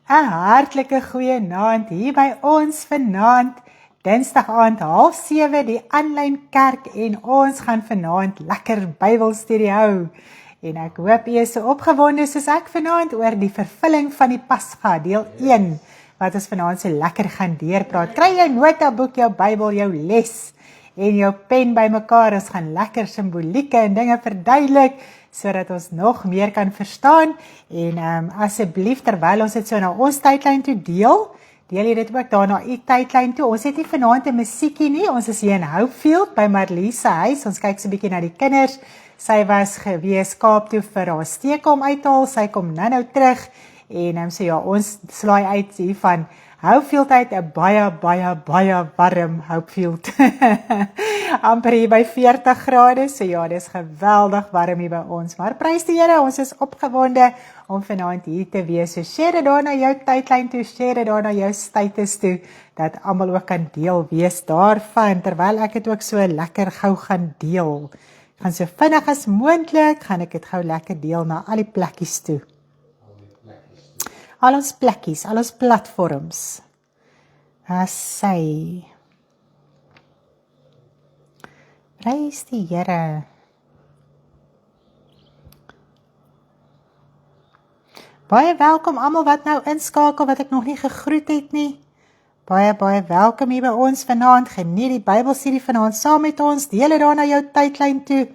'n hartlike goeie naand hier by ons vanaand, Dinsdag aand 6:30 die aanlyn kerk en ons gaan vanaand lekker Bybelstudie hou. En ek hoop jy is so opgewonde soos ek vanaand oor die vervulling van die Pasga, deel 1, wat ons vanaand so lekker gaan deurpraat. Kry jou notaboek, jou Bybel, jou les en jou pen bymekaar. Ons gaan lekker simbolieke en dinge verduidelik, sodat ons nog meer kan verstaan. En asseblief, terwyl ons dit so na ons tydlyn toe deel jy dit ook daar na u tydlyn toe. Ons het nie vanaand 'n musiekie nie, ons is hier in Hopefield by Marlies se huis. Ons kyk so 'n bietjie na die kinders. Sy was gewees Kaap toe vir haar steekom uithaal, sy kom nou terug. En so ja, ons slaai uit hier van Hopefield uit, 'n baie warm Hopefield. Amper hier by 40 grade, so ja, dis geweldig warm hier by ons. Maar prys die Here, ons is opgewonde om vanaand hier te wees. So share dit daar na jou tydlyn toe, share dit daar na jou status toe, dat almal ook kan deel wees daarvan, terwyl ek dit ook so lekker gou gaan deel. Ek gaan so vinnig as moontlik, gaan ek dit gou lekker deel na al die plekkies toe. Al ons plekkies, al ons platforms. Sy. Prys die Here. Baie welkom almal wat nou inskakel, wat ek nog nie gegroet het nie. Baie welkom hier by ons vanaand. Geniet die Bybelstudie vanaand saam met ons. Deel dit daar na jou tydlyn toe.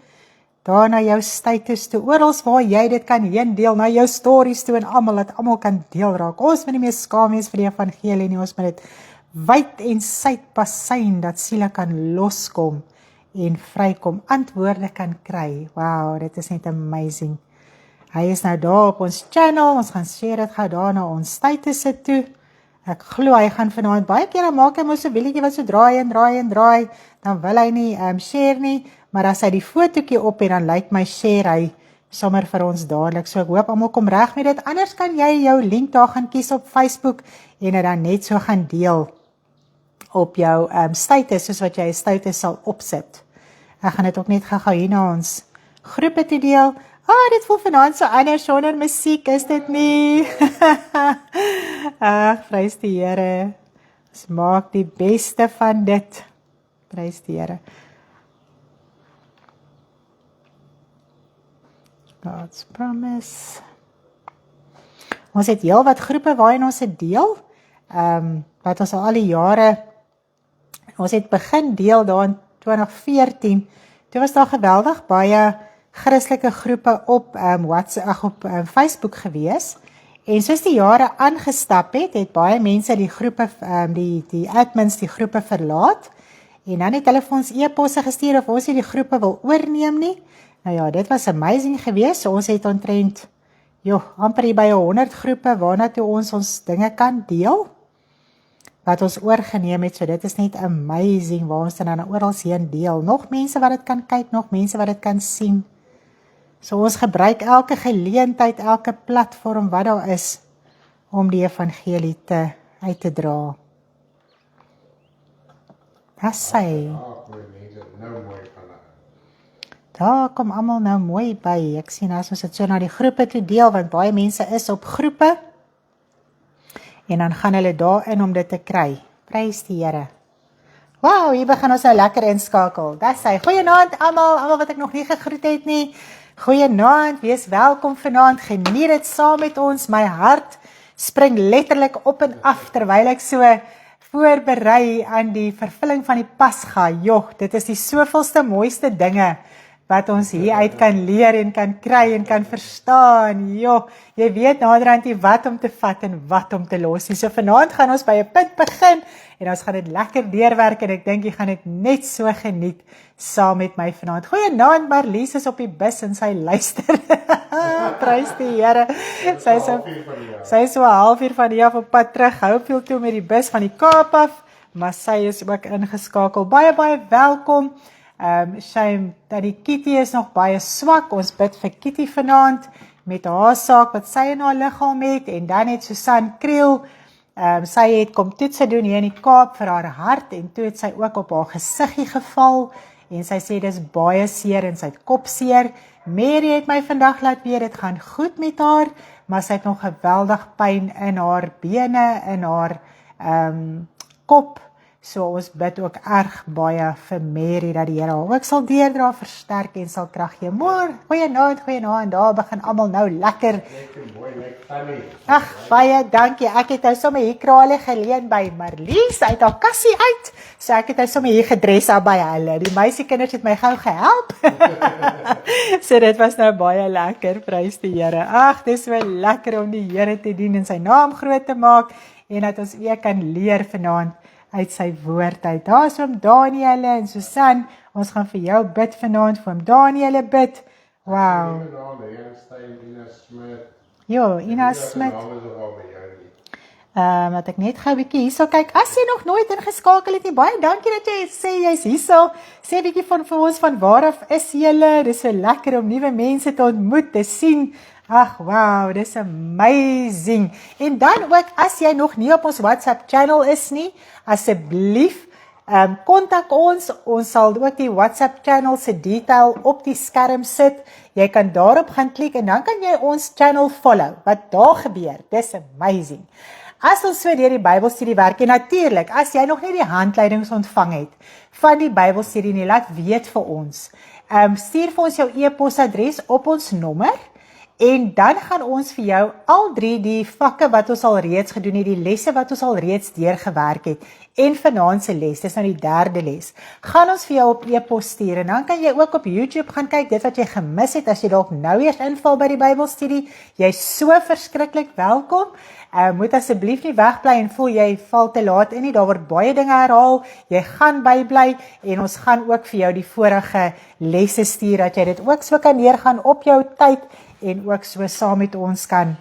Daar na jou status toe, oral waar jy dit kan heen deel, na jou stories toe en dat almal kan deel raak. Ons moet nie meer skaam wees vir die evangelie nie, ons moet dit wyd en suid basyn, dat siele kan loskom en vrykom, antwoorde kan kry. Wow, dit is net amazing. Hy is nou daar op ons channel, ons gaan share dit gou daar na ons status toe. Ek glo hy gaan vanaand baie keer, dan maak hy mos 'n wielietjie wat so draai, dan wil hy nie share nie, maar as hy die fotootjie op en dan lyk my share hy sommer vir ons dadelik. So ek hoop almal kom reg met dit. Anders kan jy jou link daar gaan kies op Facebook en dit dan net so gaan deel op jou status, soos wat jy 'n status sal opsit. Ek gaan dit ook net gou hier na ons groepe toe deel. Dit voel vanaand so anders sonder musiek, is dit nie? Ag, prys die Here. Ons maak die beste van dit. Prys die Here. God's promise. Ons het heel wat groepe waarin ons het deel, wat ons al die jare, ons het begin deel daar in 2014, toe was daar geweldig baie Christelike groepe op WhatsApp, op Facebook gewees, en soos die jare aangestap het baie mense die groepe, die admins die groepe verlaat, en dan het hulle vir ons e-posse gestuur of ons nie die groepe wil oorneem nie. Nou ja, dit was amazing geweest, so ons het omtrent, amper hier by 100 groepe, waarna toe ons dinge kan deel, wat ons oorgeneem het, so dit is net amazing, waar ons dan oral heen deel, nog mense wat dit kan kyk, nog mense wat dit kan sien, so ons gebruik elke geleentheid, elke platform wat daar is, om die evangelie uit te dra. Dat sy. Daar kom almal nou mooi by. Ek sien as ons dit so na die groepe toe deel, want baie mense is op groepe, en dan gaan hulle daarin om dit te kry. Prys die Here. Wow, hier begin ons nou lekker inskakel. Dat sy. Goeienaand almal wat ek nog nie gegroet het nie. Goeienaand, wees welkom vanaand. Geniet dit saam met ons. My hart spring letterlik op en af terwyl ek so voorberei aan die vervulling van die Pasga. Dit is die soveelste mooiste dinge wat ons hier uit kan leer en kan kry en kan verstaan. Jy weet naderhand nie wat om te vat en wat om te los nie. So vanaand gaan ons by 'n punt begin en ons gaan dit lekker deurwerk en ek dink jy gaan dit net so geniet saam met my vanaand. Goeienaand, Marlies is op die bus en sy luister. Prys die Here. Sy is so 1/2 uur van hier af op pad terug, Hopefield toe met die bus van die Kaap af, maar sy is ook ingeskakel. Baie welkom. Shame dat die Kitty is nog baie swak. Ons bid vir Kitty vanaand met haar saak wat sy in haar liggaam het, en dan het Susan Kriel, sy het kom toetse doen hier in die Kaap vir haar hart, en toe het sy ook op haar gesiggie geval, en sy sê dis baie seer en sy het kopseer. Mary het my vandag laat weet, dit gaan goed met haar, maar sy het nog geweldig pyn in haar bene, in haar kop. So ons bid ook erg baie vir Mary, dat die Here haar ook sal deurdra, versterk en sal krag gee. Goeienaand, daar begin almal nou lekker. Ag, baie dankie, ek het nou sommer hier krale geleen by Marlies, uit haar kassie uit, so ek het nou sommer hier gedres daar by hulle. Die meisiekinders het my gou gehelp, so dit was nou baie lekker, prys die Here. Ag, dis so lekker om die Here te dien en sy naam groot te maak, en dat ons weer kan leer vanaand uit sy woord uit. Daar is oom Danielle en Susan, ons gaan vir jou bid vanaand, vir oom Danielle bid. Wow. Jo, Ina Smit. Wat ek net gou 'n bietjie hierso kyk, as jy nog nooit ingeskakel het nie, baie dankie dat jy sê jy's hierso. Sê 'n bietjie vir ons van waar af is julle? Dis so lekker om nuwe mense te ontmoet, te sien. Ag, wow, dis amazing. En dan ook, as jy nog nie op ons WhatsApp channel is nie, asseblief, kontak ons sal ook die WhatsApp channel se detail op die skerm sit, jy kan daarop gaan klik, en dan kan jy ons channel follow, wat daar gebeur, dis amazing. As ons so deur die Bybelstudie werk, en natuurlik, as jy nog nie die handleidings ontvang het, van die Bybelstudie nie, laat weet vir ons, stuur vir ons jou e-posadres op ons nommer, en dan gaan ons vir jou al 3 die vakke wat ons al reeds gedoen het, die lesse wat ons al reeds deurgewerk het, en vanaand se les, dis nou die 3de les, gaan ons vir jou op e-pos stuur, en dan kan jy ook op YouTube gaan kyk, dit wat jy gemis het, as jy dalk nou eers inval by die Bybelstudie, jy is so verskriklik welkom, moet asseblief nie wegbly en voel jy val te laat in nie, daar word baie dinge herhaal, jy gaan bybly, en ons gaan ook vir jou die vorige lesse stuur, dat jy dit ook so kan neergaan op jou tyd, en ook so saam met ons kan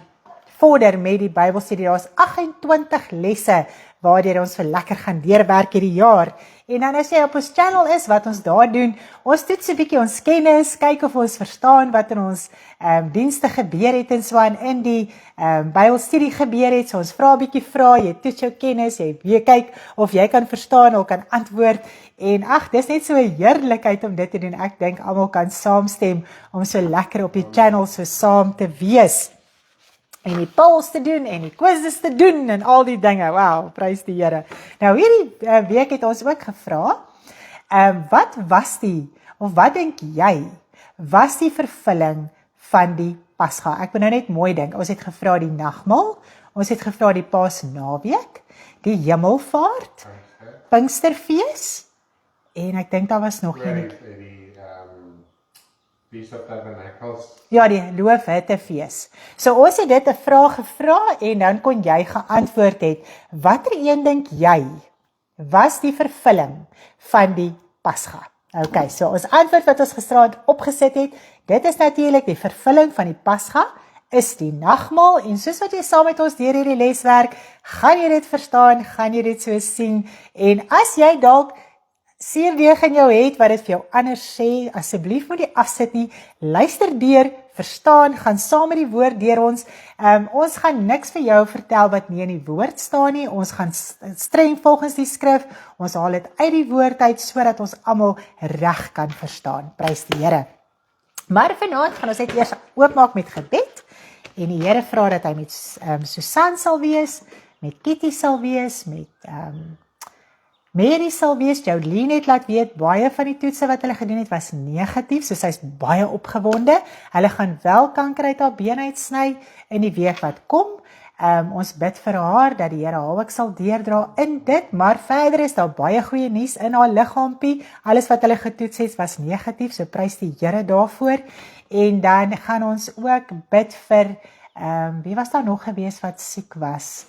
vorder met die Bybelstudie. Daar is 28 lesse waardeur ons vir lekker gaan deurwerk hierdie jaar. En dan as jy op ons channel is, wat ons daar doen, ons toets 'n bietjie ons kennis, kyk of ons verstaan wat in ons dienste gebeur het en so aan in die Bybelstudie gebeur het. So ons vra 'n bietjie vrae, jy toets jou kennis, jy weer kyk of jy kan verstaan of kan antwoord. En ag, dis net so 'n heerlikheid om dit te doen. Ek dink almal kan saamstem om so lekker op die channel so saam te wees. En die polls te doen, en die quizzes te doen, en al die dinge, wow, prys die Here. Nou hierdie week het ons ook gevra, wat was of wat dink jy, was die vervulling van die Pasga? Ek moet nou net mooi dink, ons het gevra die nagmaal, ons het gevra die Paasnaweek, die Hemelvaart, Pinksterfees, en ek dink daar was nog een. Feast of Tabernacles. Ja, die Loofhuttefees. So ons het dit 'n vraag gevra, en dan kon jy geantwoord het, watter een dink jy was die vervulling van die Pasga? Okay, so ons antwoord wat ons gisteraand opgesit het, dit is natuurlik die vervulling van die Pasga, is die nagmaal, en soos wat jy saam met ons deur hierdie les werk, gaan jy dit verstaan, gaan jy dit so sien, en as jy dalk seerdeeg in jou het, wat dit vir jou anders sê, asseblief moet jy afsit nie, luister deur, verstaan, gaan saam met die woord deur ons, ons gaan niks vir jou vertel wat nie in die woord staan nie, ons gaan streng volgens die skrif, ons haal dit uit die woord uit, sodat ons almal reg kan verstaan, prys die Here. Maar vanaand gaan ons net eers oopmaak met gebed, en die Here vra dat hy met Susan sal wees, met Kitty sal wees, met Mary sal wees. Jolene het laat weet, baie van die toetse wat hulle gedoen het was negatief, so sy is baie opgewonde. Hulle gaan wel kanker uit haar been uitsny in die week wat kom. Ons bid vir haar, dat die Here haar ook sal deurdra in dit, maar verder is daar baie goeie nuus in haar liggaampie. Alles wat hulle getoets het was negatief, so prys die Here daarvoor. En dan gaan ons ook bid vir, wie was daar nog gewees wat siek was?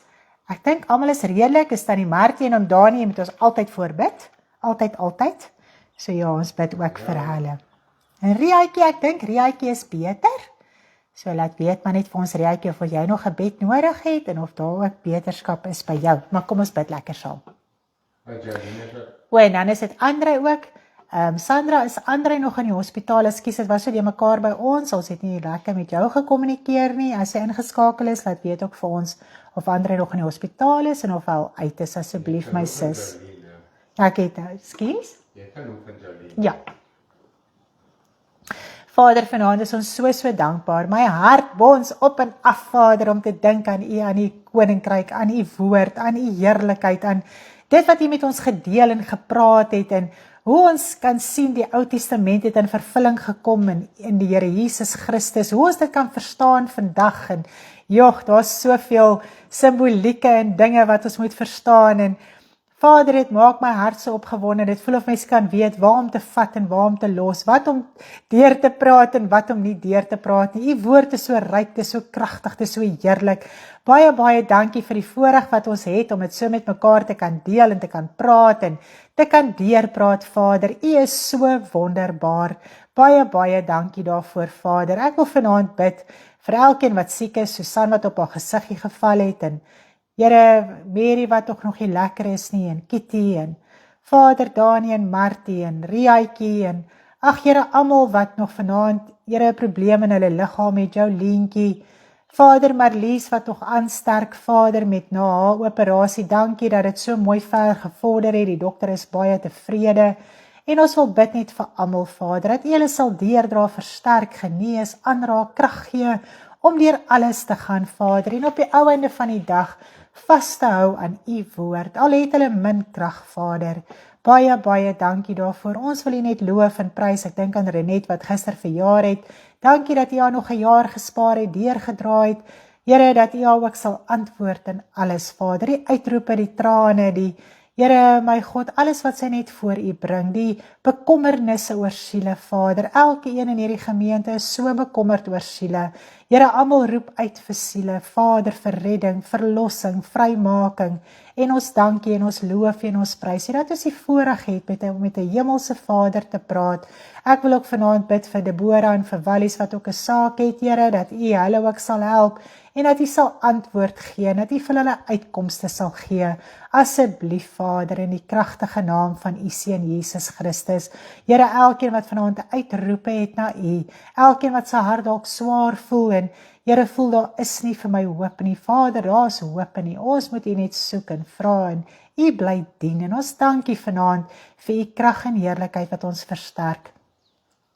Ek dink almal is redelik, is Tannie Martie en oom Dani, moet ons altyd voorbid, altyd. So ja, ons bid ook vir hulle. En Riaatjie, ek dink Riaatjie is beter, so laat weet maar net vir ons Riaatjie, of jy nog 'n bed nodig het, en of daar ook beterskap is by jou, maar kom ons bid lekker saam. En dan is dit Andrei ook, Sandra, is Andrei nog in die hospitaal, ekskuus, dit was so die mekaar by ons het nie lekker met jou gekommunikeer nie, as hy ingeskakel is, laat weet ook vir ons, of Andrei nog in die hospitaal is, en of hy al uit is, asseblief my sis. Ja, ek het, ekskuus? Jy kan ook van Jolene. Ja. Vader, vanaand is ons so dankbaar. My hart bons op en af, Vader, om te dink aan U, aan U koninkryk, aan U woord, aan U heerlikheid, aan dit wat U met ons gedeel en gepraat het, en hoe ons kan sien die Ou Testament het in vervulling gekom in die Here Jesus Christus, hoe ons dit kan verstaan vandag, en daar is soveel simbolieke en dinge wat ons moet verstaan, en Vader, dit maak my hart so opgewonde, dit voel of mens kan weet waar om te vat en waar om te los, wat om deur te praat en wat om nie deur te praat nie. U woord is so ryk, dit is so kragtig, dit is so heerlik. Baie dankie vir die voorreg wat ons het om dit so met mekaar te kan deel en te kan praat en te kan deurpraat, Vader. U is so wonderbaar. Baie dankie daarvoor, Vader. Ek wil vanaand bid vir elkeen wat siek is, Susan wat op haar gesiggie geval het, en Here, Mary wat nog nie lekker is nie, en Kitty, en Vader Dani, en Martie, en Riaitjie, en Here, almal wat nog vanaand, Here, probleme in hulle liggaam het, Joleentjie, Vader Marlies wat nog aansterk, Vader, met na haar operasie, dankie dat dit so mooi ver gevorder het, die dokter is baie tevrede, en ons wil bid net vir almal, Vader, dat U hulle sal deurdra, versterk, genees, aanraak, krag gee, om deur alles te gaan, Vader, en op die ou einde van die dag, vas te hou aan U woord, al het hulle min krag, Vader. Baie dankie daarvoor. Ons wil U net loof en prys. Ek dink aan Renet wat gister verjaar het. Dankie dat U haar nog 'n jaar gespaar het, deurgedra het. Here, dat U haar ook sal antwoord in alles, Vader. Die uitroepe, die trane, die Here, my God, alles wat sy net voor U bring, die bekommernisse oor siele, Vader. Elke een in hierdie gemeente is so bekommerd oor siele. Here, almal roep uit vir siele, Vader, vir redding, verlossing, vrymaking. En ons dankie en ons loof en ons prys, dat ons die voorreg het met 'n hemelse Vader te praat. Ek wil ook vanaand bid vir Deborah en vir Wallies wat ook 'n saak het, Here, dat U hulle ook sal help en dat U sal antwoord gee, dat U vir hulle uitkomste sal gee. Asseblief, Vader, in die kragtige naam van U Seun Jesus Christus. Here, elkeen wat vanaand 'n uitroepe het na U, elkeen wat sy hart dalk swaar voel en Here, voel daar is nie vir my hoop nie. Vader, daar is hoop nie. Ons moet U net soek en vra en U bly dien. En ons dankie vanaand vir U krag en heerlikheid wat ons versterk.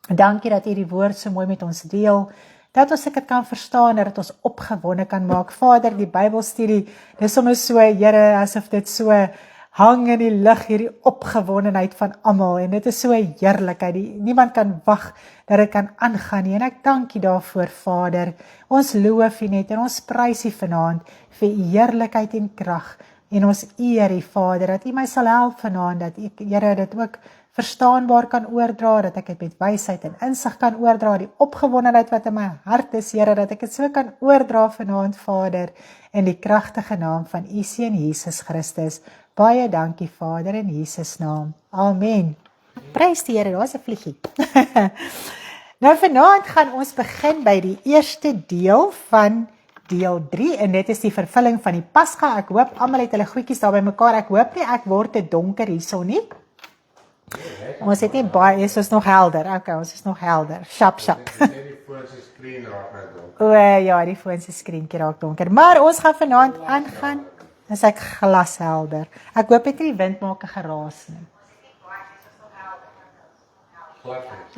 Dankie dat U die woord so mooi met ons deel, dat ons dit kan verstaan, dat ons opgewonde kan maak. Vader, die Bybelstudie, dis sommer so, Here, asof dit so hang in die lug, hierdie opgewondenheid van almal, en dit is so 'n heerlikheid, niemand kan wag dat dit kan aangaan nie, en ek dank U daarvoor, Vader. Ons loof U net, en ons prys U vanaand vir U heerlikheid en krag, en ons eer U, Vader, dat U my sal help vanaand, dat ek, Here, dit ook verstaanbaar kan oordra, dat ek dit met wysheid en insig kan oordra, die opgewondenheid wat in my hart is, Here, dat ek dit so kan oordra vanaand, Vader, in die kragtige naam van U Seun Jesus Christus. Baie dankie, Vader, in Jesus naam. Amen. Prys die Here, daar is 'n vliegie. Nou vanaand gaan ons begin by die eerste deel van deel 3, en dit is die vervulling van die Pasga. Ek hoop almal het hulle goedjies daar by mekaar. Ek hoop nie ek word te donker hierso nie. Ons het nie baie, ons is nog helder. Okay, ons is nog helder. Sharp. Die foon se skerm raak net donker. O ja, die foon se skermkie raak donker. Maar ons gaan vanaand aangaan. As ek glashelder. Ek hoop dit die wind maak 'n geraas nie.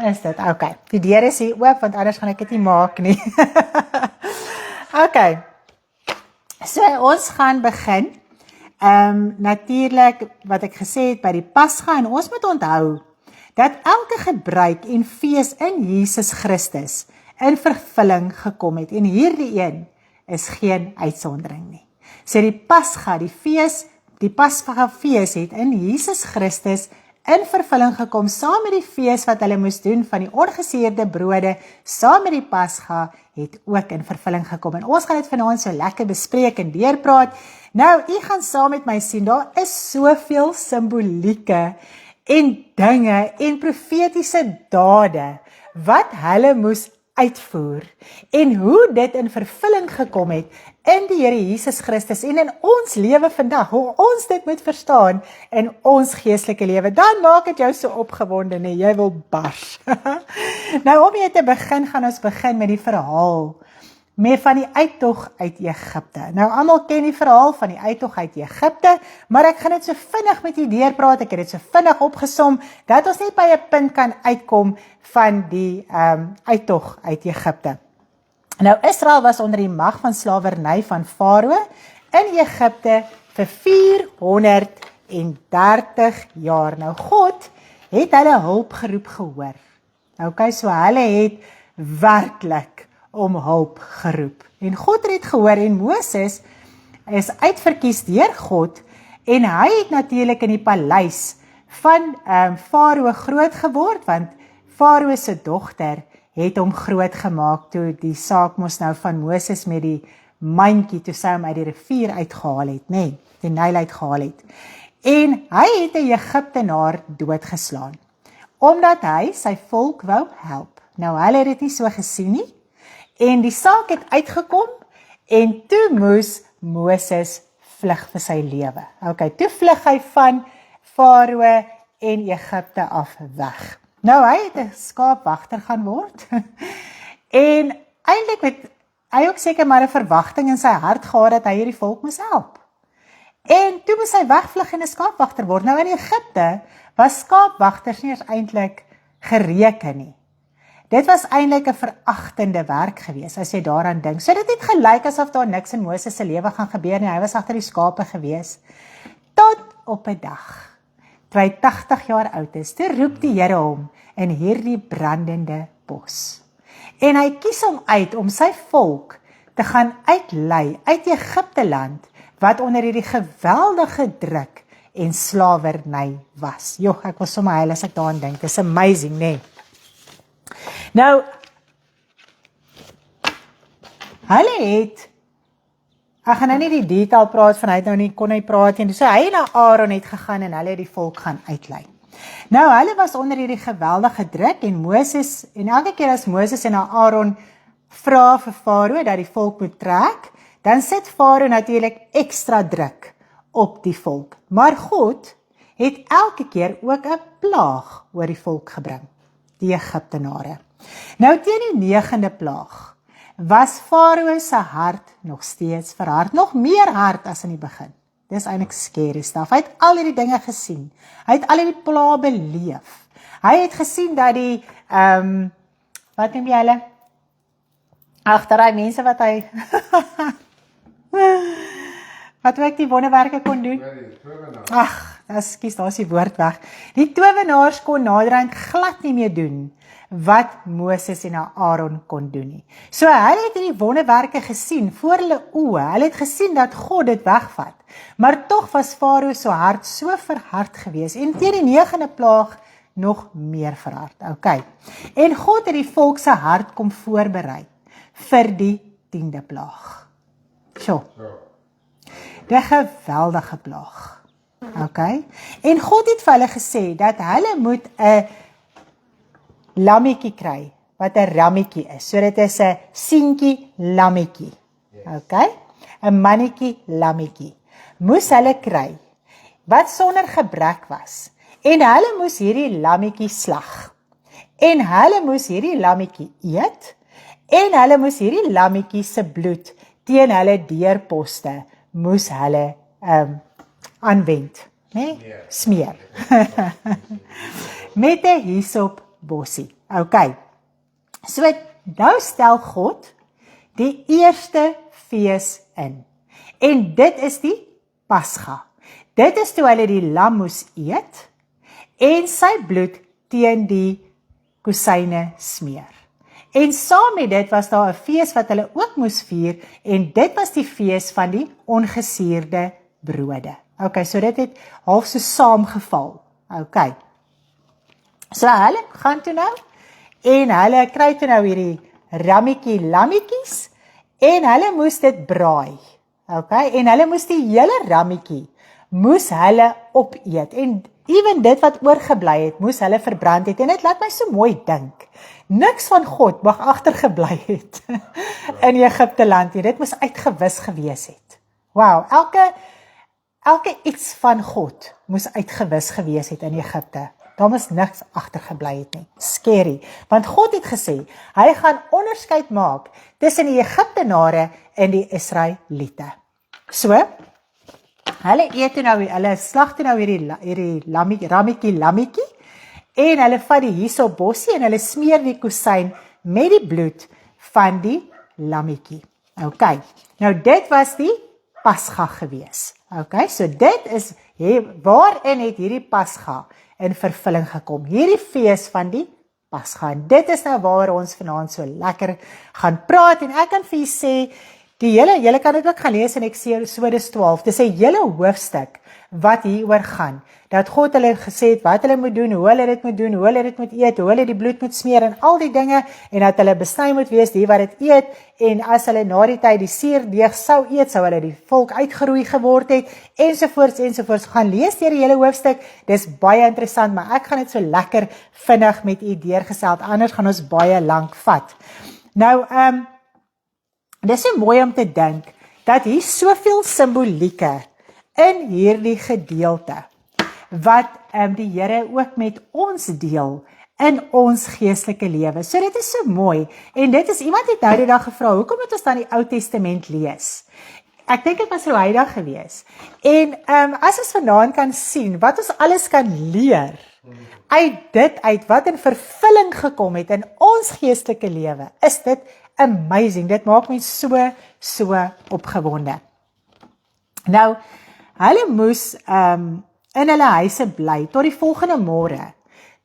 Is dit? Okay. Die deur is hier oop, want anders gaan ek dit nie maak nie. Okay. So, ons gaan begin. Natuurlik, wat ek gesê het, by die Pasga, en ons moet onthou, dat elke gebruik en fees in Jesus Christus in vervulling gekom het, en hierdie een is geen uitsondering nie. So die Pasga, die Pasga fees het in Jesus Christus in vervulling gekom, saam met die fees wat hulle moes doen van die ongesuurde brode, saam met die Pasga, het ook in vervulling gekom. En ons gaan dit vanaand so lekker bespreek en deurpraat. Nou, u gaan saam met my sien, daar is soveel simbolieke en dinge en profetiese dade wat hulle moes uitvoer, en hoe dit in vervulling gekom het in die Here Jesus Christus en in ons lewe vandag, hoe ons dit moet verstaan in ons geestelike lewe, dan maak dit jou so opgewonde, nee, jy wil bars. Nou om jy te begin, gaan ons begin met die verhaal met van die uittog uit Egipte. Nou, almal ken die verhaal van die uittog uit Egipte, maar ek gaan dit so vinnig met u deurpraat, ek het dit so vinnig opgesom, dat ons net by 'n punt kan uitkom van die uittog uit Egipte. Nou, Israel was onder die mag van slawerny van Farao in Egipte vir 430 jaar. Nou, God het hulle hulp geroep gehoor. Okay, so hulle het werklik om hulp geroep. En God het gehoor en Moses is uitverkies deur God en hy het natuurlik in die paleis van Farao groot geword, want Farao se dogter het hom groot gemaak toe die saak mos nou van Moses met die mandjie toe sy hom uit die rivier uitgehaal het, nee, die Nyl uitgehaal het. En hy het 'n Egiptenaar doodgeslaan, omdat hy sy volk wou help. Nou, hulle het dit nie so gesien nie, en die saak het uitgekom, en toe moes Moses vlug vir sy lewe. Okay, toe vlug hy van Farao en Egipte af weg. Nou, hy het 'n skaapwagter gaan word, en eintlik het hy ook seker maar 'n verwagting in sy hart gehad dat hy hierdie volk moes help. En toe moes hy wegvlug en 'n skaapwagter word. Nou, in Egipte was skaapwagters nie eens eintlik gereken nie. Dit was eintlik 'n veragtende werk gewees, as jy daaraan dink. So dit het gelyk asof daar niks in Moses se lewe gaan gebeur nie. Hy was agter die skape gewees. Tot op 'n dag, toe hy 80 jaar oud is, toe roep die Here hom in hierdie brandende bos. En hy kies hom uit om sy volk te gaan uitlei uit Egipte land, wat onder hierdie geweldige druk en slawerny was. Jo, ek was sommer huil as ek daaraan dink. Dis amazing, nee. Nou, hulle het, ek gaan nou nie die detail praat van, hy het nou nie, kon hy praat nie, so hy en Aaron het gegaan en hulle het die volk gaan uitlei. Nou, hulle was onder hierdie geweldige druk en Moses, en elke keer as Moses en Aaron vra vir Farao dat die volk moet trek, dan sit Farao natuurlik ekstra druk op die volk. Maar God het elke keer ook 'n plaag oor die volk gebring, die Egiptenare. Nou teen die 9de plaag was Farao se hart nog steeds verhard, nog meer hard as in die begin. Dis eintlik scary stuff. Hy het al hierdie dinge gesien. Hy het al hierdie plaag beleef. Hy het gesien dat die, wat noem jy hulle? Agter daai mense wat hy, wat ook die wonderwerke kon doen. Ag, ekskuus, daar is die woord weg. Die towenaars kon naderhand glad nie meer doen wat Moses en Aaron kon doen nie. So hulle het die wonderwerke gesien voor hulle oë. Hulle het gesien dat God dit wegvat. Maar tog was Farao se hart so verhard gewees en teen die 9de plaag nog meer verhard. Okay. En God het die volk se hart kom voorberei vir die 10de plaag. So. Die geweldige plaag. Okay. En God het vir hulle gesê dat hulle moet 'n lammetjie kry, wat 'n rammetjie is. So dit is 'n seentjie lammetjie. Okay? 'n mannetjie lammetjie. Moes hulle kry, wat sonder gebrek was. En hulle moes hierdie lammetjie slag. En hulle moes hierdie lammetjie eet. En hulle moes hierdie lammetjie se bloed teen hulle deurposte moes hulle aanwend, né? Smeer. Met 'n hyssop bossie. Okay. So nou stel God die eerste fees in. En dit is die Pasga. Dit is toe hulle die lam moes eet en sy bloed teen die kusyne smeer. En saam met dit was daar 'n fees wat hulle ook moes vier en dit was die fees van die ongesuurde brode. Okay, so dit het half so saamgeval. Okay. So hulle gaan toe nou en hulle kry toe nou hierdie rammetjie lammetjies en hulle moes dit braai. Okay, en hulle moes die hele rammetjie moes hulle opeet en ewen dit wat oorgebly het, moes hulle verbrand het en dit laat my so mooi dink. Niks van God mag agtergebly het in Egipte land nie. Dit moes uitgewis gewees het. Wow, elke iets van God moes uitgewis gewees het in Egipte. daar moes niks agtergebly het nie. Scary. Want God het gesê, hy gaan onderskeid maak tussen die Egiptenare en die Israeliete. So, hulle eet toe nou, hulle slag toe nou hierdie rammetjie, en hulle vat die hyssopbossie en hulle smeer die kusyn met die bloed van die lammetjie. Okay, nou dit was die Pasga gewees. Okay, so dit is, waarin het hierdie Pasga in vervulling gekom? Hierdie fees van die Pasga. En dit is nou waar ons vanaand so lekker gaan praat, en ek kan vir julle sê, julle kan dit ook gaan lees in Eksodus 12, dis 'n hele hoofstuk wat hieroor gaan, dat God hulle gesê het wat hulle moet doen, hoe hulle dit moet doen, hoe hulle dit moet eet, hoe hulle die bloed moet smeer en al die dinge, en dat hulle besny moet wees, die wat dit eet, en as hulle na die tyd die suurdeeg sou eet, sou hulle die volk uitgeroei geword het, ensovoorts, gaan lees deur die hele hoofstuk, dis baie interessant, maar ek gaan dit so lekker vinnig met u deurgesels, anders gaan ons baie lank vat. Nou, dis so mooi om te dink, dat hier soveel simbolieke in hierdie gedeelte, wat die Here ook met ons deel in ons geestelike lewe. So dit is so mooi, en dit is, iemand het nou die dag gevra, hoekom moet ons dan die Ou Testament lees? Ek dink dit was Rouheidag gewees, en as ons vanaand kan sien, wat ons alles kan leer, uit wat in vervulling gekom het in ons geestelike lewe, is dit amazing, dit maak my so opgewonde. Nou, hulle moes in hulle huise bly, tot die volgende môre,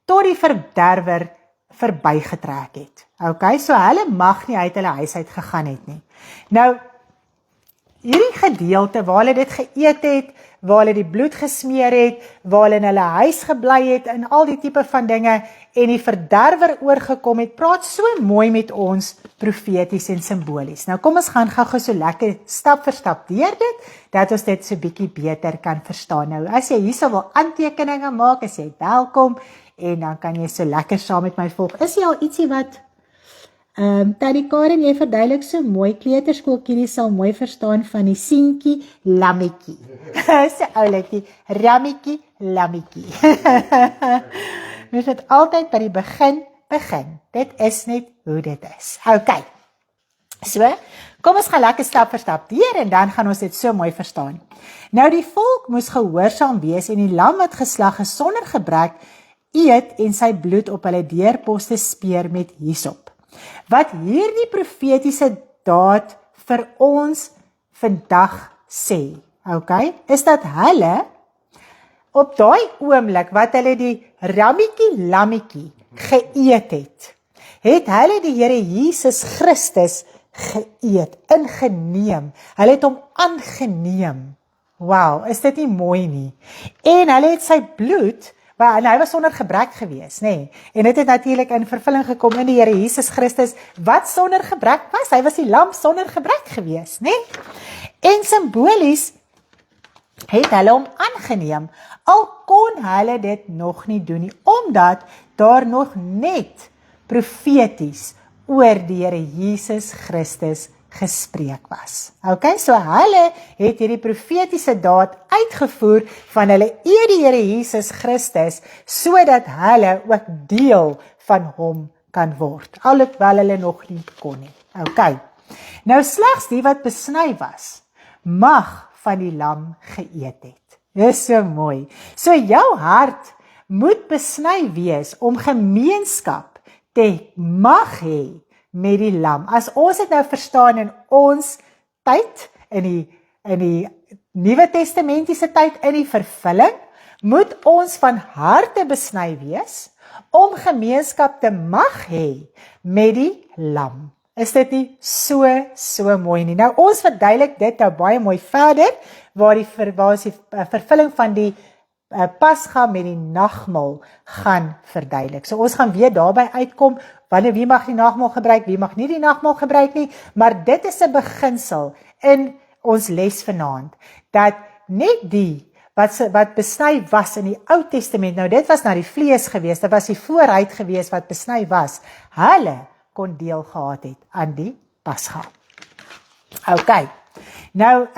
tot die verderwer verbygetrek het. Okay, so hulle mag nie uit hulle huis uit gegaan het nie. Nou, hierdie gedeelte, waar hulle dit geëet het, waar hulle die bloed gesmeer het, waar hulle in hulle huis gebly het, en al die tipe van dinge, en die verderwer oorgekom het, praat so mooi met ons profeties en simbolies. Nou kom ons gaan gou so lekker stap vir stap deur dit, dat ons dit so bietjie beter kan verstaan. Nou, as jy hierso wil aantekeninge maak, is jy welkom, en dan kan jy so lekker saam met my volg. Is jy al ietsie wat Tannie Karen, jy verduidelik so mooi, kleuterskoolkindie sal mooi verstaan van die seentjie, lammetjie. So oulikie, rammetjie, lammetjie. Mens moet altyd by die begin. Dit is net hoe dit is. Okay. So, kom ons gaan lekker stap vir stap deur, en dan gaan ons dit so mooi verstaan. Nou, die volk moes gehoorsaam wees, en die lam wat geslag is sonder gebrek, eet en sy bloed op hulle deurposte speer met hyssop. Wat hierdie profetiese daad vir ons vandag sê, okay, is dat hulle op daai oomblik wat hulle die rammetjie lammetjie geëet het hulle die Here Jesus Christus geëet, ingeneem. Hulle het hom aangeneem. Wow, is dit nie mooi nie? En hulle het sy bloed, en hy was sonder gebrek gewees, nê? En dit het natuurlik in vervulling gekom in die Here Jesus Christus, wat sonder gebrek was. Hy was die lam sonder gebrek gewees, nê? En simbolies het hulle hom aangeneem, al kon hulle dit nog nie doen nie, omdat daar nog net profeties oor die Here Jesus Christus gespreek was. Okay, so hulle het hierdie profetiese daad uitgevoer van hulle eer die Here Jesus Christus, sodat hulle ook deel van hom kan word, alhoewel hulle nog nie kon nie. Okay, nou slegs die wat besny was, mag van die lam geëet het. Dis so mooi. So jou hart moet besny wees om gemeenskap te mag hê met die lam. As ons dit nou verstaan in ons tyd, in die Nuwe Testamentiese tyd, in die vervulling, moet ons van harte besny wees om gemeenskap te mag hê met die lam. Is dit nie so mooi nie? Nou ons verduidelik dit nou baie mooi verder, waar die vervulling van die Pasga met die nagmaal gaan verduidelik. So ons gaan weer daarby uitkom, wanneer wie mag die nagmaal gebruik, wie mag nie die nagmaal gebruik nie, maar dit is 'n beginsel in ons les vanaand, dat net die wat besny was in die Ou Testament, nou dit was na die vlees gewees, dit was die vooruit gewees wat besny was, hulle kon deel gehad het aan die Pasga. Okay, nou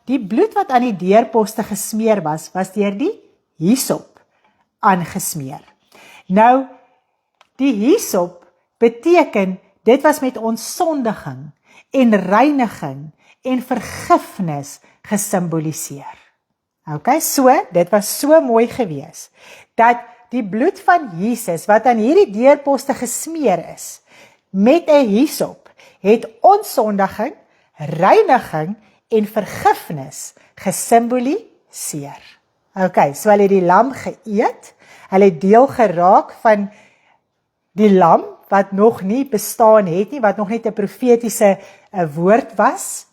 die bloed wat aan die deurposte gesmeer was deur die hyssop aangesmeer. Nou, die hyssop beteken, dit was met ontsondiging en reiniging en vergifnis gesimboliseer. Okay, so, dit was so mooi gewees, dat die bloed van Jesus, wat aan hierdie deurposte gesmeer is, met 'n hyssop, het ontsondiging, reiniging en vergifnis gesimboliseer. Okay, so hulle het die lam geëet, hulle het deel geraak van die lam, wat nog nie bestaan het nie, wat nog net 'n profetiese woord was,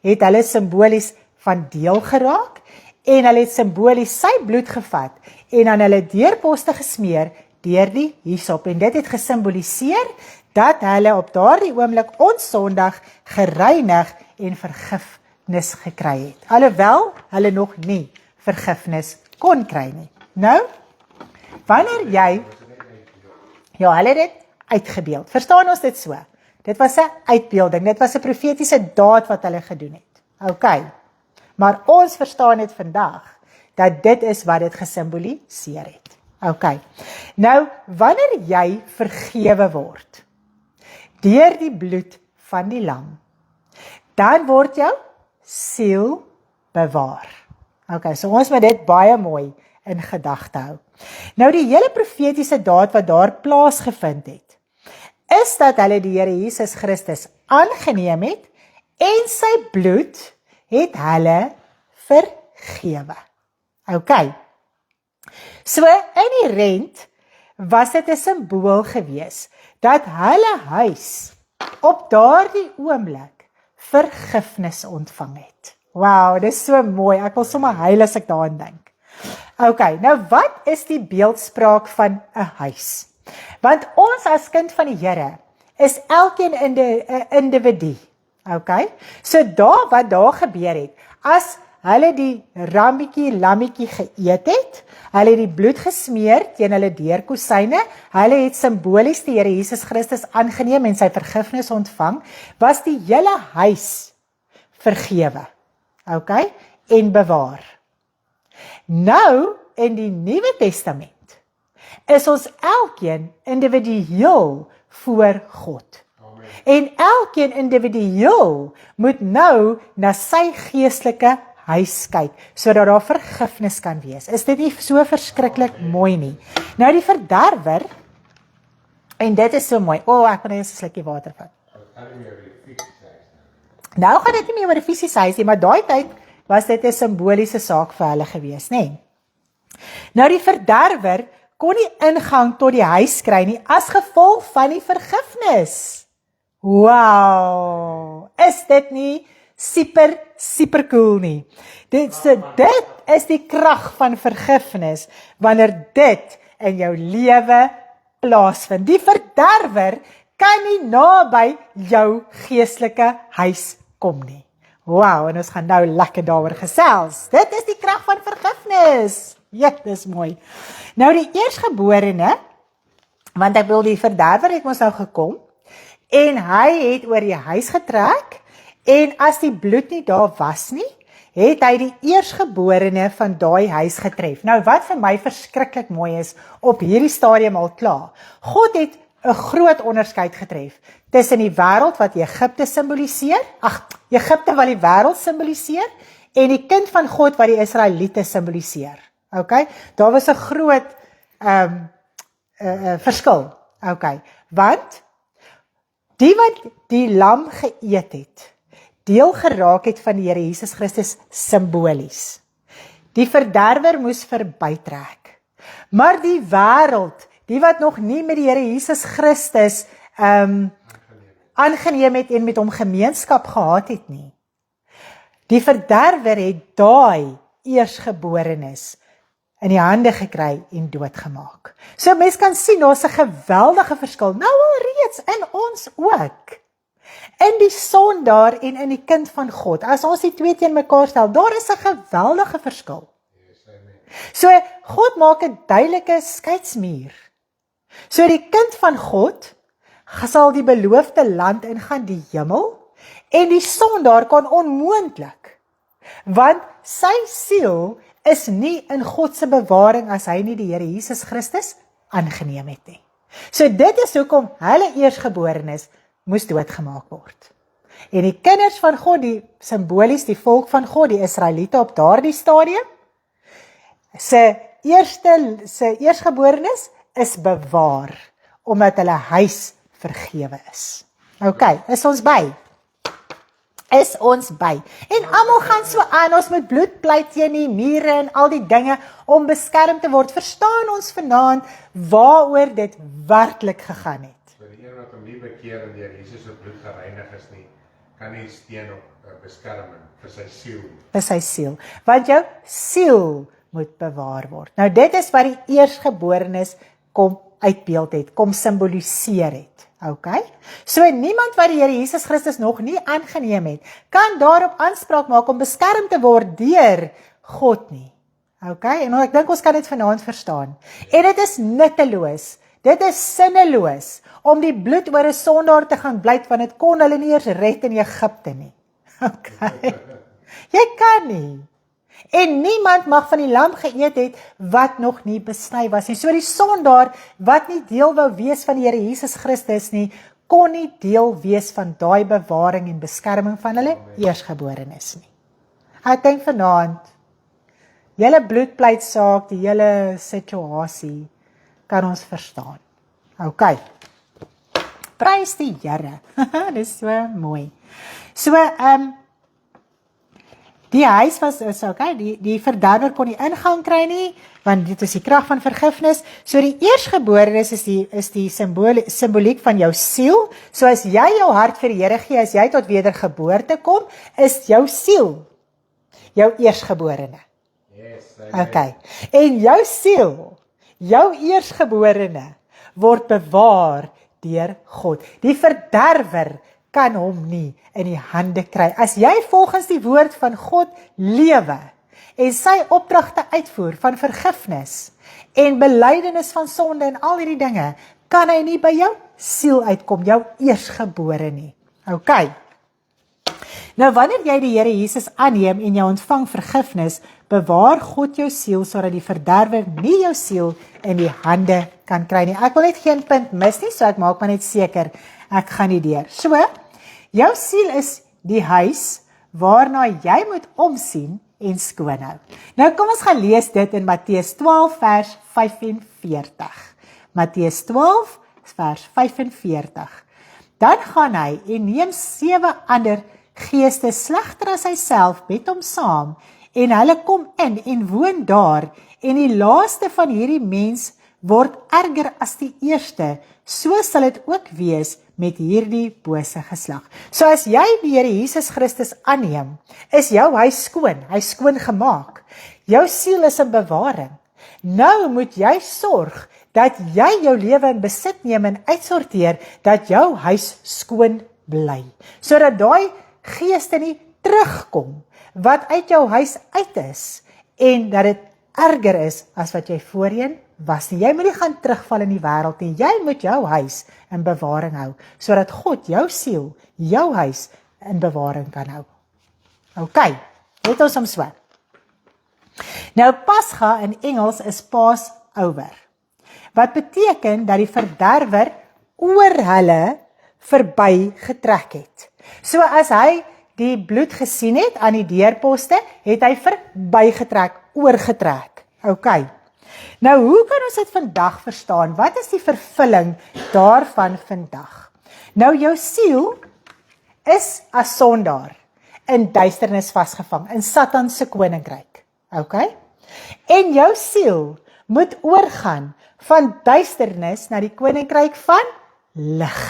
het hulle simbolies van deel geraak, en hulle het simbolies sy bloed gevat, en aan hulle deurposte gesmeer, deur die hyssop, en dit het gesimboliseer, dat hulle op daardie oomblik onsondig, gereinig en vergifnis gekry het. Alhoewel hulle nog nie vergifnis kon kry nie. Nou, wanneer jy, ja, hulle het dit uitgebeeld. Verstaan ons dit so? Dit was 'n uitbeelding, dit was 'n profetiese daad wat hulle gedoen het. Okay. Maar ons verstaan dit vandag, dat dit is wat dit gesimboliseer het. Okay. Nou, wanneer jy vergewe word, deur die bloed van die lam, dan word jou siel bewaar. Okay, so ons moet dit baie mooi in gedagte hou. Nou die hele profetiese daad wat daar plaasgevind het, is dat hulle die Here Jesus Christus aangeneem het, en sy bloed het hulle vergewe. Okay. So inherent was dit 'n simbool gewees, dat hulle huis op daardie oomblik vergifnis ontvang het. Wow, dit is so mooi, ek wil sommer huil as ek daaraan dink. Okay, nou wat is die beeldspraak van 'n huis? Want ons as kind van die Here is elkeen 'n individu. Okay? So wat daar gebeur het, as hulle die lammetjie geëet het, hulle het die bloed gesmeer teen hulle deurkusyne, hulle het simbolies die Here Jesus Christus aangeneem en sy vergifnis ontvang, was die hele huis vergewe. Okay? En bewaar. Nou, in die Nuwe Testament, is ons elkeen individueel voor God. Amen. En elkeen individueel moet nou na sy geestelike huis kyk, sodat daar vergifnis kan wees. Is dit nie so verskriklik mooi nie? Nou die verderwer, en dit is so mooi, ek moet eers 'n slukkie water vat. Nou gaan dit nie meer oor die fisiese huis nie, maar daai tyd was dit 'n simboliese saak vir hulle gewees, nê? Nou die verderwer kon nie ingang tot die huis kry nie, as gevolg van die vergifnis. Wow, is dit nie super cool nie? Dit is die krag van vergifnis, wanneer dit in jou lewe plaasvind. Die verderwer kan nie naby jou geestelike huis kom nie. Wow, en ons gaan nou lekker daaroor gesels. Dit is die krag van vergifnis. Ja, dis mooi. Nou die eersgeborene, want ek wil die verderwer het ons nou gekom, en hy het oor die huis getrek, en as die bloed nie daar was nie, het hy die eersgeborene van daai huis getref. Nou wat vir my verskriklik mooi is, op hierdie stadium al klaar, God het 'n groot onderskeid getref, tussen die wêreld wat Egipte simboliseer, Egipte wat die wêreld simboliseer, en die kind van God wat die Israeliete simboliseer. Okay? Daar was 'n groot verskil. Okay? Want die wat die lam geëet het, deel geraak het van die Here Jesus Christus simbolies. Die verderwer moes verbytrek. Maar die wêreld, die wat nog nie met die Here Jesus Christus aangeneem het en met hom gemeenskap gehad het nie, die verderwer het daai eersgeborenes in die hande gekry en doodgemaak. So mens kan sien, daar's 'n geweldige verskil, nou al reeds in ons ook. In die sondaar en in die kind van God, as ons die twee teen mekaar stel, daar is 'n geweldige verskil. So God maak 'n duidelike skeidsmuur. So die kind van God sal die beloofde land ingaan, die hemel, en die sondaar kan onmoontlik Want sy siel is nie in God se bewaring as hy nie die Here Jesus Christus aangeneem het nie. So dit is hoekom hulle eersgeborenes moes doodgemaak word. En die kinders van God, die simbolies die volk van God, die Israeliete op daardie stadium, se eersgeborenes is bewaar, omdat hulle huis vergewe is. OK, is ons by? Is ons by? En almal gaan so aan, ons moet bloed pleit teen die mure en al die dinge om beskerm te word. Verstaan ons vanaand waaroor dit werklik gegaan het? Vir die een wat hom nie bekeer en deur Jesus se bloed gereinig is nie, kan nie steen op beskerming vir sy siel. Vir sy siel. Want jou siel moet bewaar word. Nou dit is wat die eersgeborenes kom uitbeeld het, kom simboliseer het. OK? So niemand wat die Here Jesus Christus nog nie aangeneem het, kan daarop aanspraak maak om beskerm te word deur God nie. OK? En ek dink ons kan dit vanaand verstaan. En dit is nutteloos. Dit is sinneloos om die bloed oor 'n sondaar te gaan blyd, want dit kon hulle nie eers red in Egipte nie. OK? Jy kan nie. En niemand mag van die lam geëet het wat nog nie besny was nie. So die sondaar wat nie deel wou wees van die Here Jesus Christus nie, kon nie deel wees van daai bewaring en beskerming van hulle eersgeborenes nie. Ek dink vanaand, julle bloedpleitsaak, die hele situasie, kan ons verstaan. OK. Prys die Here. Dis so mooi. So, die huis was, okay, die verderwer kon nie ingang kry nie, want dit is die krag van vergifnis. So die eersgeborenes is die simboliek van jou siel. So as jy jou hart vir die Here gee, as jy tot wedergeboorte kom, is jou siel jou eersgeborene. Yes, Okay. En jou siel, jou eersgeborene, word bewaar deur God. Die verderwer kan hom nie in die hande kry. As jy volgens die woord van God lewe en sy opdragte uitvoer van vergifnis en belydenis van sonde en al hierdie dinge, kan hy nie by jou siel uitkom, jou eersgebore nie. OK. Nou wanneer jy die Here Jesus aanneem en jy ontvang vergifnis, bewaar God jou siel sodat die verderwer nie jou siel in die hande kan kry nie. Ek wil net geen punt mis nie, so ek maak maar net seker ek gaan nie deur. So, jou siel is die huis waarna jy moet omsien en skoonhou. Nou kom ons gaan lees dit in Matteus 12 vers 45. Matteus 12 vers 45. Dan gaan hy en neem 7 ander geeste slegter as hy self met hom saam, en hulle kom in en woon daar, en die laaste van hierdie mens word erger as die eerste, so sal dit ook wees met hierdie bose geslag. So as jy die Here Jesus Christus aanneem, is jou huis skoon, hy skoon gemaak. Jou siel is in bewaring. Nou moet jy sorg dat jy jou lewe in besit neem en uitsorteer, dat jou huis skoon bly, sodat daai geeste nie terugkom wat uit jou huis uit is, en dat dit erger is as wat jy voorheen was nie. Jy moet nie gaan terugval in die wêreld nie. Jy moet jou huis in bewaring hou, sodat God jou siel, jou huis in bewaring kan hou. OK, het ons hom so. Nou Pascha in Engels is Passover, wat beteken dat die verderwer oor hulle verby getrek het. So as hy die bloed gesien het aan die deurposte, het hy verbygetrek, oorgetrek. OK. Nou hoe kan ons dit vandag verstaan? Wat is die vervulling daarvan vandag? Nou jou siel is as sondaar in duisternis vasgevang, in Satan se koninkryk. OK? En jou siel moet oorgaan van duisternis na die koninkryk van lig.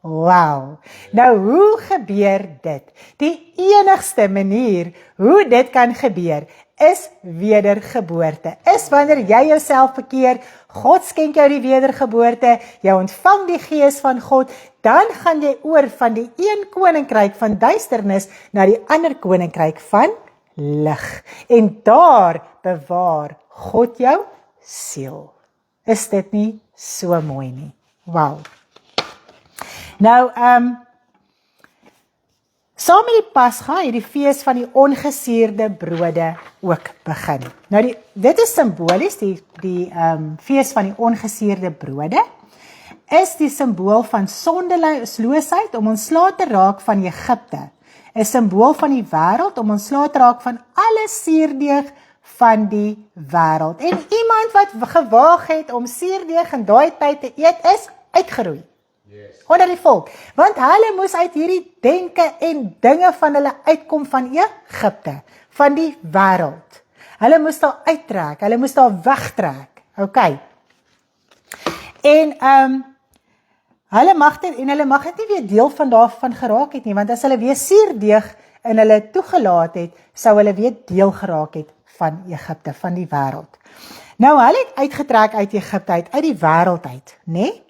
Wow, nou hoe gebeur dit? Die enigste manier hoe dit kan gebeur is wedergeboorte. Is wanneer jy jouself bekeer, God skenk jou die wedergeboorte, jy ontvang die gees van God, dan gaan jy oor van die een koninkryk van duisternis na die ander koninkryk van lig. En daar bewaar God jou siel. Is dit nie so mooi nie? Wow. Nou, Saam met die Pasga het die fees van die ongesuurde brode ook begin. Nou dit is simbolies, die fees van die ongesuurde brode is die simbool van sondeloosheid om ontslae te raak van Egipte. 'n Simbool van die wêreld om ontslae te raak van alle suurdeeg van die wêreld. En iemand wat gewaag het om suurdeeg in daai tyd te eet is uitgeroei. Yes. Onder die volk, want hulle moes uit hierdie denke en dinge van hulle uitkom van Egipte, van die wêreld. Hulle moes daar uittrek, hulle moes daar wegtrek, okay. En hulle mag dit nie weer deel van daarvan geraak het nie, want as hulle weer suurdeeg in hulle toegelaat het, sou hulle weer deel geraak het van Egipte, van die wêreld. Nou hulle het uitgetrek uit Egipte uit die wêreld uit, né?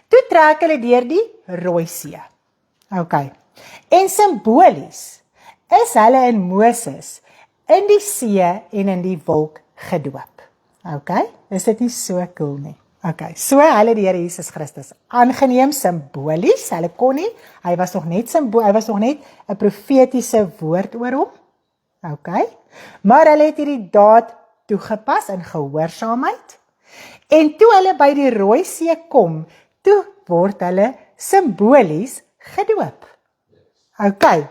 Toe trek hulle deur die Rooi See. Okay. En simbolies is hulle in Moses in die see en in die wolk gedoop. Okay? Is dit nie so cool nie? Okay. So hulle die Here Jesus Christus aangeneem simbolies. Hulle kon nie, hy was nog net 'n profetiese woord oor hom. Okay? Maar hulle het hierdie daad toegepas in gehoorsaamheid. En toe hulle by die Rooi See kom, toe word hulle simbolies gedoop. Okay.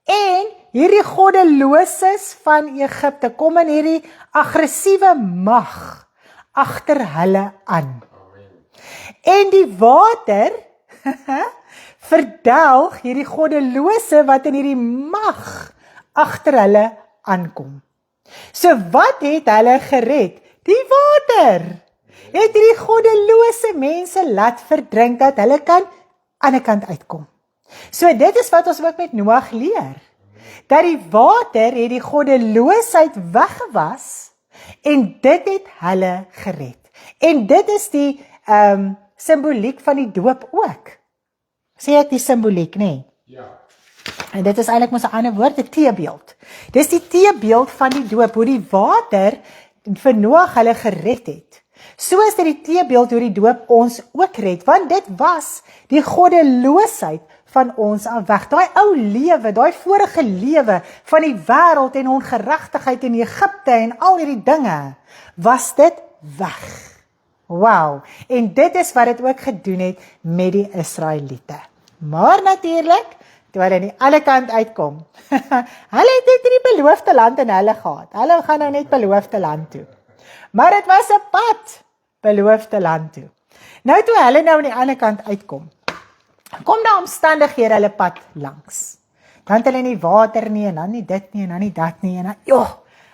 En hierdie goddeloses van Egipte kom in hierdie aggressiewe mag agter hulle aan. En die water verdelg hierdie goddelose wat in hierdie mag agter hulle aankom. So wat het hulle gered? Die water het hierdie goddelose mense laat verdrink dat hulle kan aan die kant uitkom. So dit is wat ons ook met Noag leer. Dat die water het die goddeloosheid weggewas en dit het hulle gered. En dit is die simboliek van die doop ook. Sê ek die simboliek, nê? Ja. En dit is eintlik mos 'n ander woord, 'n teebeeld. Dis die teebeeld van die doop, hoe die water vir Noag hulle gered het. So is dit die teebeeld hoe die doop ons ook red, want dit was die goddeloosheid van ons af weg. Daai ou lewe, daai vorige lewe van die wêreld en ongeregtigheid in Egipte en al hierdie dinge, was dit weg. Wow, en dit is wat dit ook gedoen het met die Israeliete. Maar natuurlik, toe hulle aan die ander kant uitkom, hulle het net die beloofde land in hulle gehad. Hulle gaan nou net beloofde land toe. Maar dit was 'n pad beloofde land toe. Nou toe hulle nou aan die ander kant uitkom, kom daar omstandighede hulle pad langs. Dan het hulle nie water nie, en dan nie dit nie, en dan nie dat nie, en dan,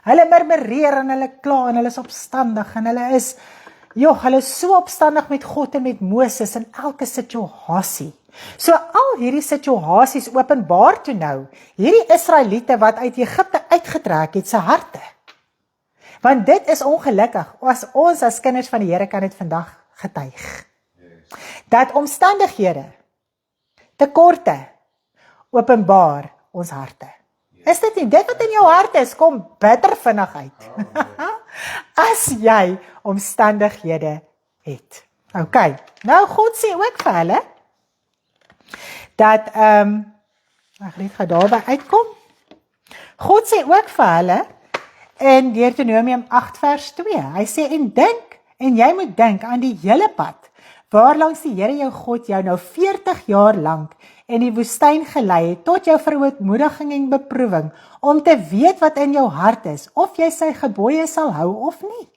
hulle murmureer en hulle kla, en hulle is opstandig, en hulle is so opstandig met God en met Moses in elke situasie. So al hierdie situasies openbaar toe nou, hierdie Israeliete wat uit Egipte uitgetrek het, se harte. Want dit is ongelukkig, as ons as kinders van die Here kan dit vandag getuig. Dat omstandighede, tekorte, openbaar ons harte. Is dit nie? Dit wat in jou hart is, kom bitter vinnig uit. As jy omstandighede het. Okay, nou God sê ook vir hulle, dat, ek net gaan daarby uitkom. God sê ook vir hulle, in Deuteronomium 8 vers 2, hy sê, en jy moet dink aan die hele pad, waarlangs die Here jou God jou nou 40 jaar lank in die woestyn gelei het, tot jou verootmoediging en beproewing, om te weet wat in jou hart is, of jy sy gebooie sal hou of nie.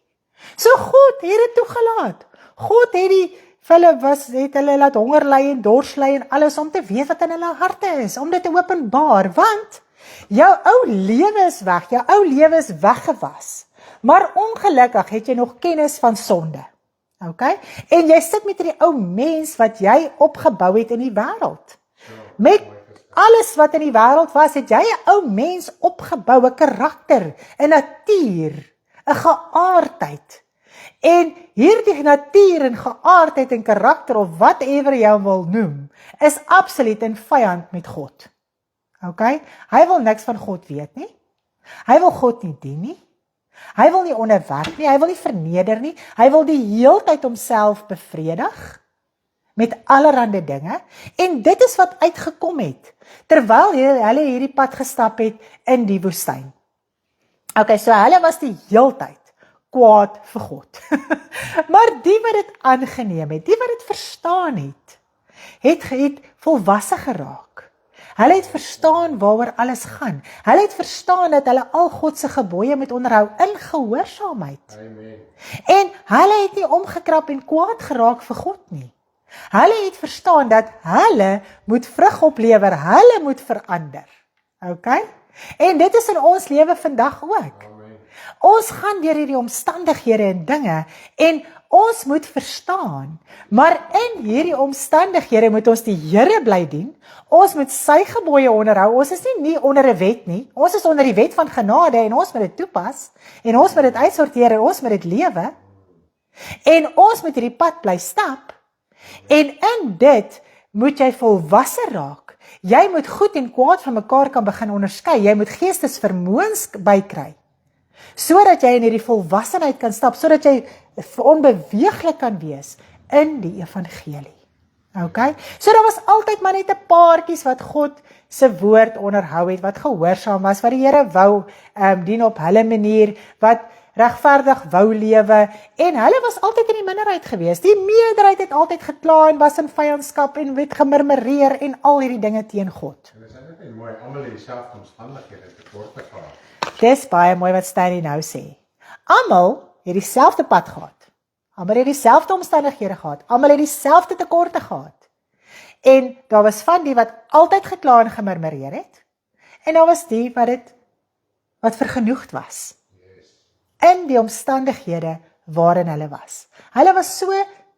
So God het dit toegelaat. God het hulle laat honger ly en dors ly en alles, om te weet wat in hulle harte is, om dit te openbaar, want jou ou lewe is weg, jou ou lewe is weggewas, maar ongelukkig het jy nog kennis van sonde. Okay? En jy sit met die ou mens wat jy opgebou het in die wêreld. Met alles wat in die wêreld was, het jy 'n ou mens opgebou, 'n karakter, 'n natuur, 'n geaardheid. En hierdie natuur en geaardheid en karakter, of whatever jy wil noem, is absoluut in vyand met God. Okay? Hy wil niks van God weet nie. Hy wil God nie dien nie. Hy wil nie onderwerp nie, hy wil nie verneder nie, hy wil die heeltyd homself bevredig. met allerhande dinge, en dit is wat uitgekom het, terwyl hulle hierdie pad gestap het in die woestyn. Okay, so hulle was die heeltyd kwaad vir God. Maar die wat dit aangeneem het, die wat dit verstaan het volwasse geraak. Hulle het verstaan waaroor alles gaan. Hulle het verstaan dat hulle al God se gebooie moet onderhou in gehoorsaamheid. Amen. En hulle het nie omgekrap en kwaad geraak vir God nie. Hulle het verstaan dat hulle moet vrug oplewer, hulle moet verander. Okay? En dit is in ons lewe vandag ook. Amen. Ons gaan deur hierdie omstandighede en dinge en ons moet verstaan, maar in hierdie omstandighede moet ons die Here bly dien, ons moet sy gebooie onderhou, ons is nie onder 'n wet nie, ons is onder die wet van genade en ons moet dit toepas, en ons moet dit uitsorteer en ons moet dit lewe, en ons moet hierdie pad bly stap, en in dit moet jy volwasse raak, jy moet goed en kwaad van mekaar kan begin onderskei, jy moet geestesvermoëns bykry, sodat jy in hierdie volwassenheid kan stap, sodat jy onbeweeglik kan wees in die evangelie. Okay? So daar was altyd maar net 'n paartjies wat God se woord onderhou het, wat gehoorsaam was, wat die Here wou dien op hulle manier, wat regverdig wou lewe, en hulle was altyd in die minderheid gewees. Die meerderheid het altyd gekla en was in vyandskap en het gemurmureer en al hierdie dinge teen God. En is dit nie mooi, almal het dieselfde omstandighede tekorte gehad. Dis baie mooi wat Stanley nou sê. Almal het dieselfde pad gehad. Almal het dieselfde omstandighede gehad. Almal het dieselfde tekorte gehad. En daar was van die wat altyd gekla en gemurmureer het. En daar was die wat vergenoegd was. In die omstandighede waarin hulle was. Hulle was so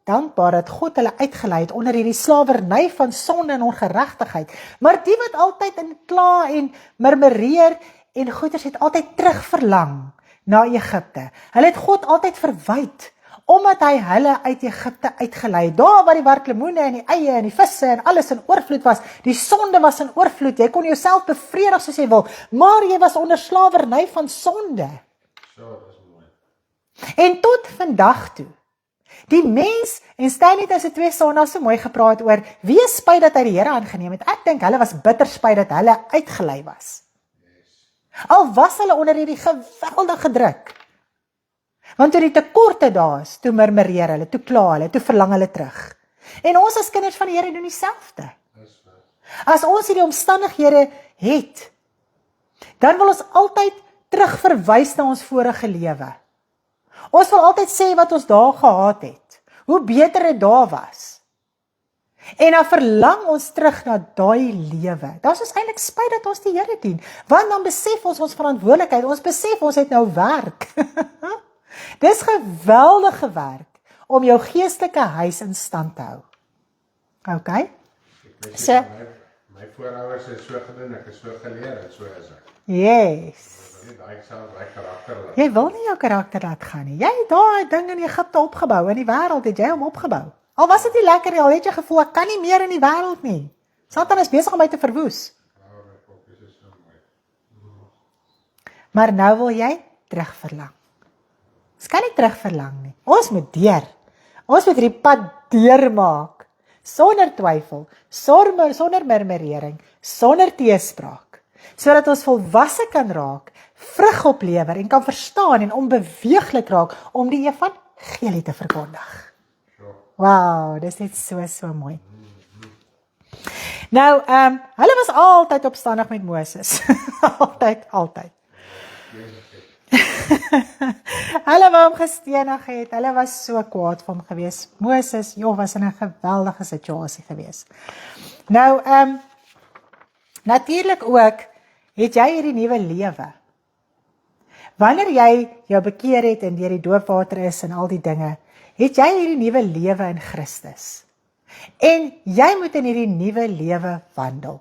dankbaar dat God hulle uitgelei het onder hierdie slawerny van sonde en ongeregtigheid. Maar die wat altyd in kla en murmureer en goeters het altyd terugverlang na Egipte. Hulle het God altyd verwyd, omdat hy hulle uit Egipte uitgelei het. Daar waar die werklemoene en die eie en die visse en alles in oorvloed was, die sonde was in oorvloed, jy kon jouself bevredig soos jy wil, maar jy was onder slawerny van sonde. So, dis mooi. En tot vandag toe, die mens, en Stan het as 'n 2 sondae so mooi gepraat oor, wie is spyt dat hy die Here aangeneem het? Ek dink hulle was bitter spyt dat hulle uitgelei was. Al was hulle onder hierdie geweldige druk. Want toe die tekorte daar is, toe murmureer hulle, toe kla hulle, toe verlang hulle terug. En ons as kinders van die Here doen dieselfde. As ons hierdie omstandighede het, dan wil ons altyd terugverwys na ons vorige lewe. Ons wil altyd sê wat ons daar gehad het, hoe beter dit daar was. En dan verlang ons terug na daai lewe. Daar is ons eintlik spyt dat ons die Here dien, want dan besef ons verantwoordelikheid, ons besef ons het nou werk. Dis geweldige werk om jou geestelike huis in stand te hou. Okay? So, my voorouers het so gedoen, ek is so geleer en so is ek. Yes. Daai karakter laat. Jy wil nie jou karakter laat gaan nie. Jy het daai ding in Egipte opgebou, in die wêreld het jy hom opgebou. Al was dit nie lekker nie, al het jy gevoel ek kan nie meer in die wêreld nie. Satan is besig om my te verwoes. Maar nou wil jy terugverlang. Ons kan nie terugverlang nie. Ons moet deur. Ons moet hierdie pad deurmaak. Sonder twyfel, sonder murmurering, sonder teespraak. Sodat ons volwasse kan raak, vrug oplewer en kan verstaan en onbeweeglik raak om die evangelie te verkondig. Wow, dis net so mooi. Nou, hulle was altyd opstandig met Moses. altyd. Hulle wou hom gestenig het, hulle was so kwaad vir hom gewees. Moses, was in 'n geweldige situasie gewees. Nou, natuurlik ook, het jy hierdie nuwe lewe. Wanneer jy jou bekeer het en deur die doopwater is en al die dinge, het jy hierdie nuwe lewe in Christus. En jy moet in hierdie nuwe lewe wandel.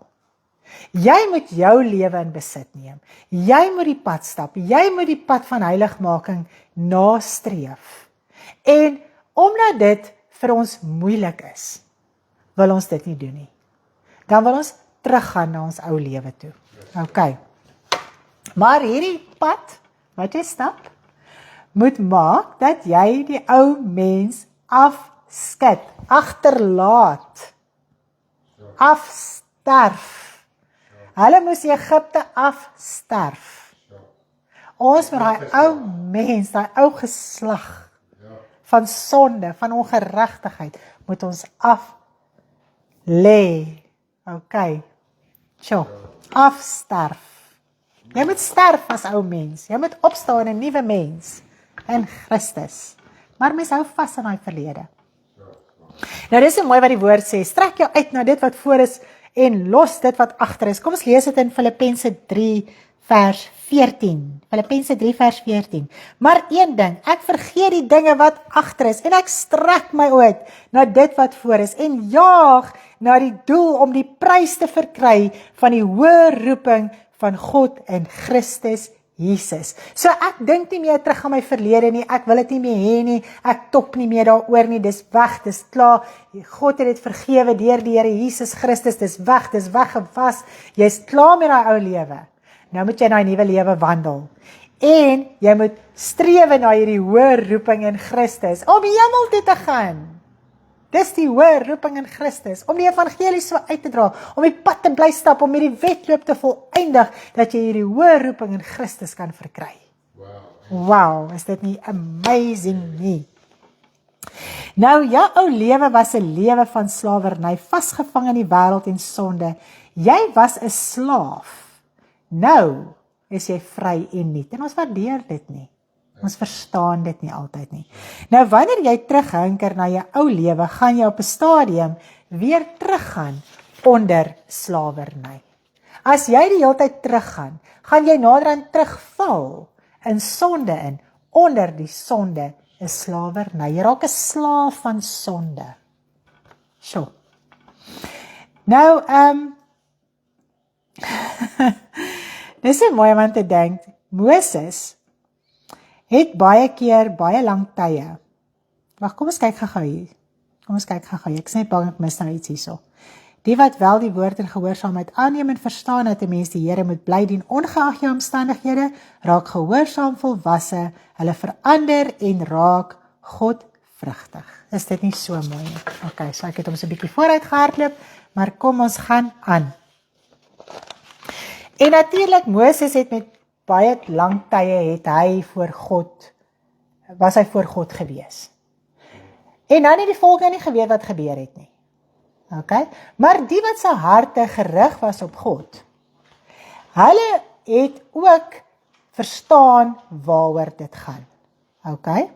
Jy moet jou lewe in besit neem. Jy moet die pad stap. Jy moet die pad van heiligmaking nastreef. En omdat dit vir ons moeilik is, wil ons dit nie doen nie. Dan wil ons teruggaan na ons ou lewe toe. Okay. Maar hierdie pad wat jy stap, moet maak dat jy die ou mens skit, agterlaat, afsterf. Hulle moes Egipte afsterf. Ons met daai ou mens, daai ou geslag van sonde, van ongeregtigheid, moet ons lê. Okay. Afsterf. Jy moet sterf as ou mens. Jy moet opstaan 'n nuwe mens in Christus. Maar mens hou vas aan daai verlede. Nou dis so mooi wat die woord sê. Strek jou uit na dit wat voor is en los dit wat agter is. Kom ons lees dit in Filippense 3 vers 14. Filippense 3 vers 14. Maar een ding, ek vergeet die dinge wat agter is en ek strek my uit na dit wat voor is en jaag na die doel om die prys te verkry van die hoë roeping van God in Christus Jesus. So ek dink nie meer terug aan my verlede nie, ek wil dit nie meer hê nie, ek top nie meer daaroor nie, dis weg, dis klaar, God het dit vergewe deur die Here Jesus Christus, dis weggewas, jy's klaar met daai ou lewe. Nou moet jy na 'n nuwe lewe wandel. En jy moet strewe na hierdie hoë roeping in Christus, om hemel toe te gaan. Dis die hoë roeping in Christus, om die evangelie so uit te dra, om die pad te bly stap, om hierdie wedloop te volëindig, dat jy hierdie hoë roeping in Christus kan verkry. Wow, is dit nie amazing nie? Nou, jou ou lewe was 'n lewe van slawerny, vasgevang in die wêreld en sonde. Jy was 'n slaaf. Nou is jy vry en nuut. En ons waardeer dit nie. Ons verstaan dit nie altyd nie. Nou wanneer jy terughinker na jou ou lewe, gaan jy op 'n stadium weer teruggaan onder slawerny. As jy die hele tyd teruggaan, gaan jy naderhand terugval in sonde in. Onder die sonde is slawerny. Jy raak 'n slaaf van sonde. So. Nou, dis so mooi om te dink. Moses het baie lang tye. Wag, kom ons kyk gou-gou hier. Ek sê bang ek mis nou iets hierso. Die wat wel die woord en gehoorsaamheid aanneem en verstaan dat 'n mens die Here moet bly dien ongeag jou omstandighede, raak gehoorsaam volwasse, hulle verander en raak godvrugtig. Is dit nie so mooi nie? Okay, so ek het hom so 'n bietjie vooruit gehardloop, maar kom ons gaan aan. En natuurlik Moses het met baie lang tye was hy voor God gewees. En dan het die volk nou nie geweet wat gebeur het nie. Okay? Maar die wat sy harte gerig was op God, hulle het ook verstaan waaroor dit gaan. Okay?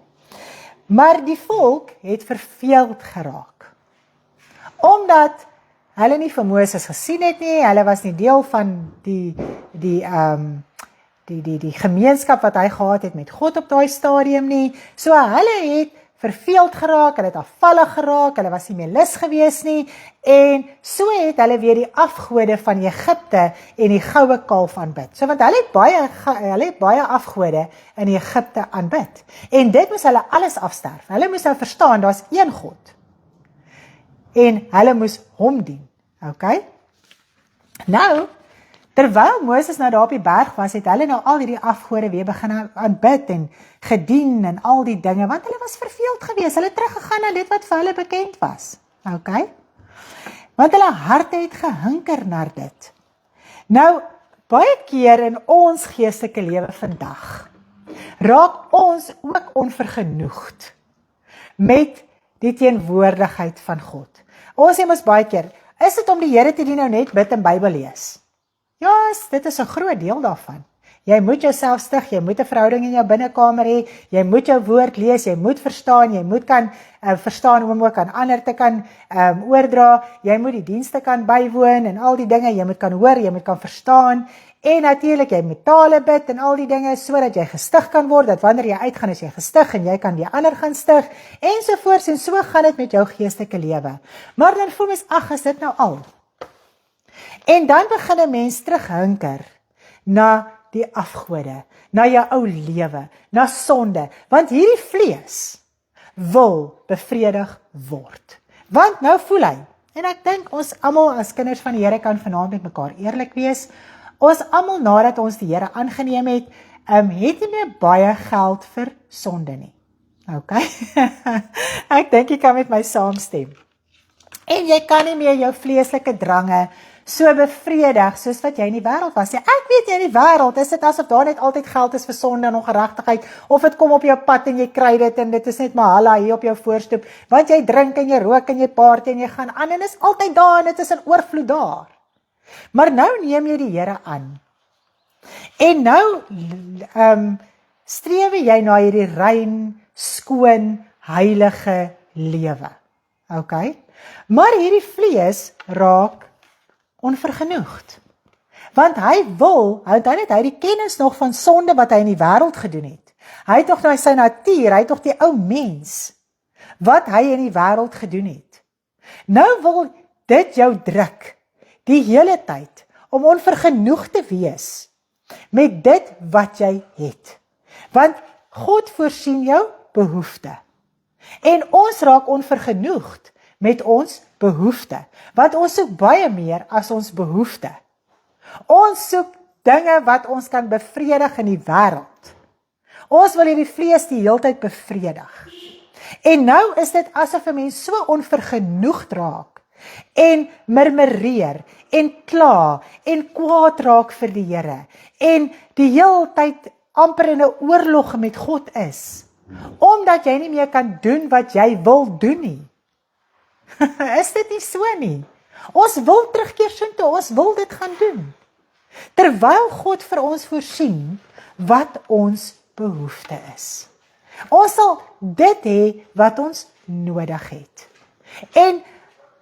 Maar die volk het verveeld geraak. Omdat hulle nie vir Moses gesien het nie, hulle was nie deel van die gemeenskap wat hy gehad het met God op daai stadium nie. So hulle het verveeld geraak, hulle het afvallig geraak, hulle was nie meer lus gewees nie, en so het hulle weer die afgode van Egipte en die goue kalf aanbid. So want hulle het baie afgode in Egipte aanbid. En dit moes hulle alles afsterf. Hulle moes nou verstaan, daar's een God. En hulle moes hom dien. Okay? Nou, terwyl Moses nou daar op die berg was, het hulle nou al hierdie afgode weer begin aanbid en gedien en al die dinge, want hulle was verveeld geweest. Hulle het teruggegaan na dit wat vir hulle bekend was. Okay? Want hulle harte het gehinker na dit. Nou, baie keer in ons geestelike lewe vandag, raak ons ook onvergenoegd met die teenwoordigheid van God. Ons sê mos baie keer, is dit om die Here te dien nou net bid en Bybel lees? Ja, dit is 'n groot deel daarvan. Jy moet jouself stig, jy moet 'n verhouding in jou binnekamer hê, jy moet jou woord lees, jy moet verstaan, jy moet kan verstaan om ook aan ander te kan oordra, jy moet die dienste kan bywoon en al die dinge, jy moet kan hoor, jy moet kan verstaan, en natuurlik jy moet tale bid en al die dinge, sodat jy gestig kan word, dat wanneer jy uitgaan is jy gestig en jy kan weer ander gaan stig, ensovoorts, en so gaan dit met jou geestelike lewe. Maar dan voel mens, ag, is dit nou al? En dan begin 'n mens terughinker na die afgode, na jou ou lewe, na sonde, want hierdie vlees wil bevredig word. Want nou voel hy, en ek dink ons almal as kinders van die Here kan vanaand met mekaar eerlik wees, ons almal nadat ons die Here aangeneem het, het nie meer baie geld vir sonde nie. Ok, ek dink jy kan met my saamstem. En jy kan nie meer jou vleeslike drange so bevredig soos wat jy in die wêreld was. Ja, ek weet jy in die wêreld is dit asof daar net altyd geld is vir sonde en ongeregtigheid, of dit kom op jou pad en jy kry dit en dit is net mahalla hier op jou voorstoep, want jy drink en jy rook en jy party en jy gaan aan en is altyd daar en dit is in oorvloed daar. Maar nou neem jy die Here aan. En nou strewe jy na hierdie rein, skoon, heilige lewe. Ok? Maar hierdie vlees raak onvergenoegd. Want hy het die kennis nog van sonde wat hy in die wêreld gedoen het. Hy het nog sy natuur, hy het nog die ou mens wat hy in die wêreld gedoen het. Nou wil dit jou druk die hele tyd om onvergenoegd te wees met dit wat jy het. Want God voorsien jou behoefte. En ons raak onvergenoegd met ons behoefte, want ons soek baie meer as ons behoefte. Ons soek dinge wat ons kan bevredig in die wêreld. Ons wil hierdie vlees die heeltyd bevredig. En nou is dit asof 'n mens so onvergenoegd raak en murmureer en kla en kwaad raak vir die Here en die heeltyd amper in 'n oorlog met God is, omdat jy nie meer kan doen wat jy wil doen nie. Is dit nie so nie? Ons wil terugkeer soontoe, ons wil dit gaan doen. Terwyl God vir ons voorsien wat ons behoefte is. Ons sal dit hê wat ons nodig het. En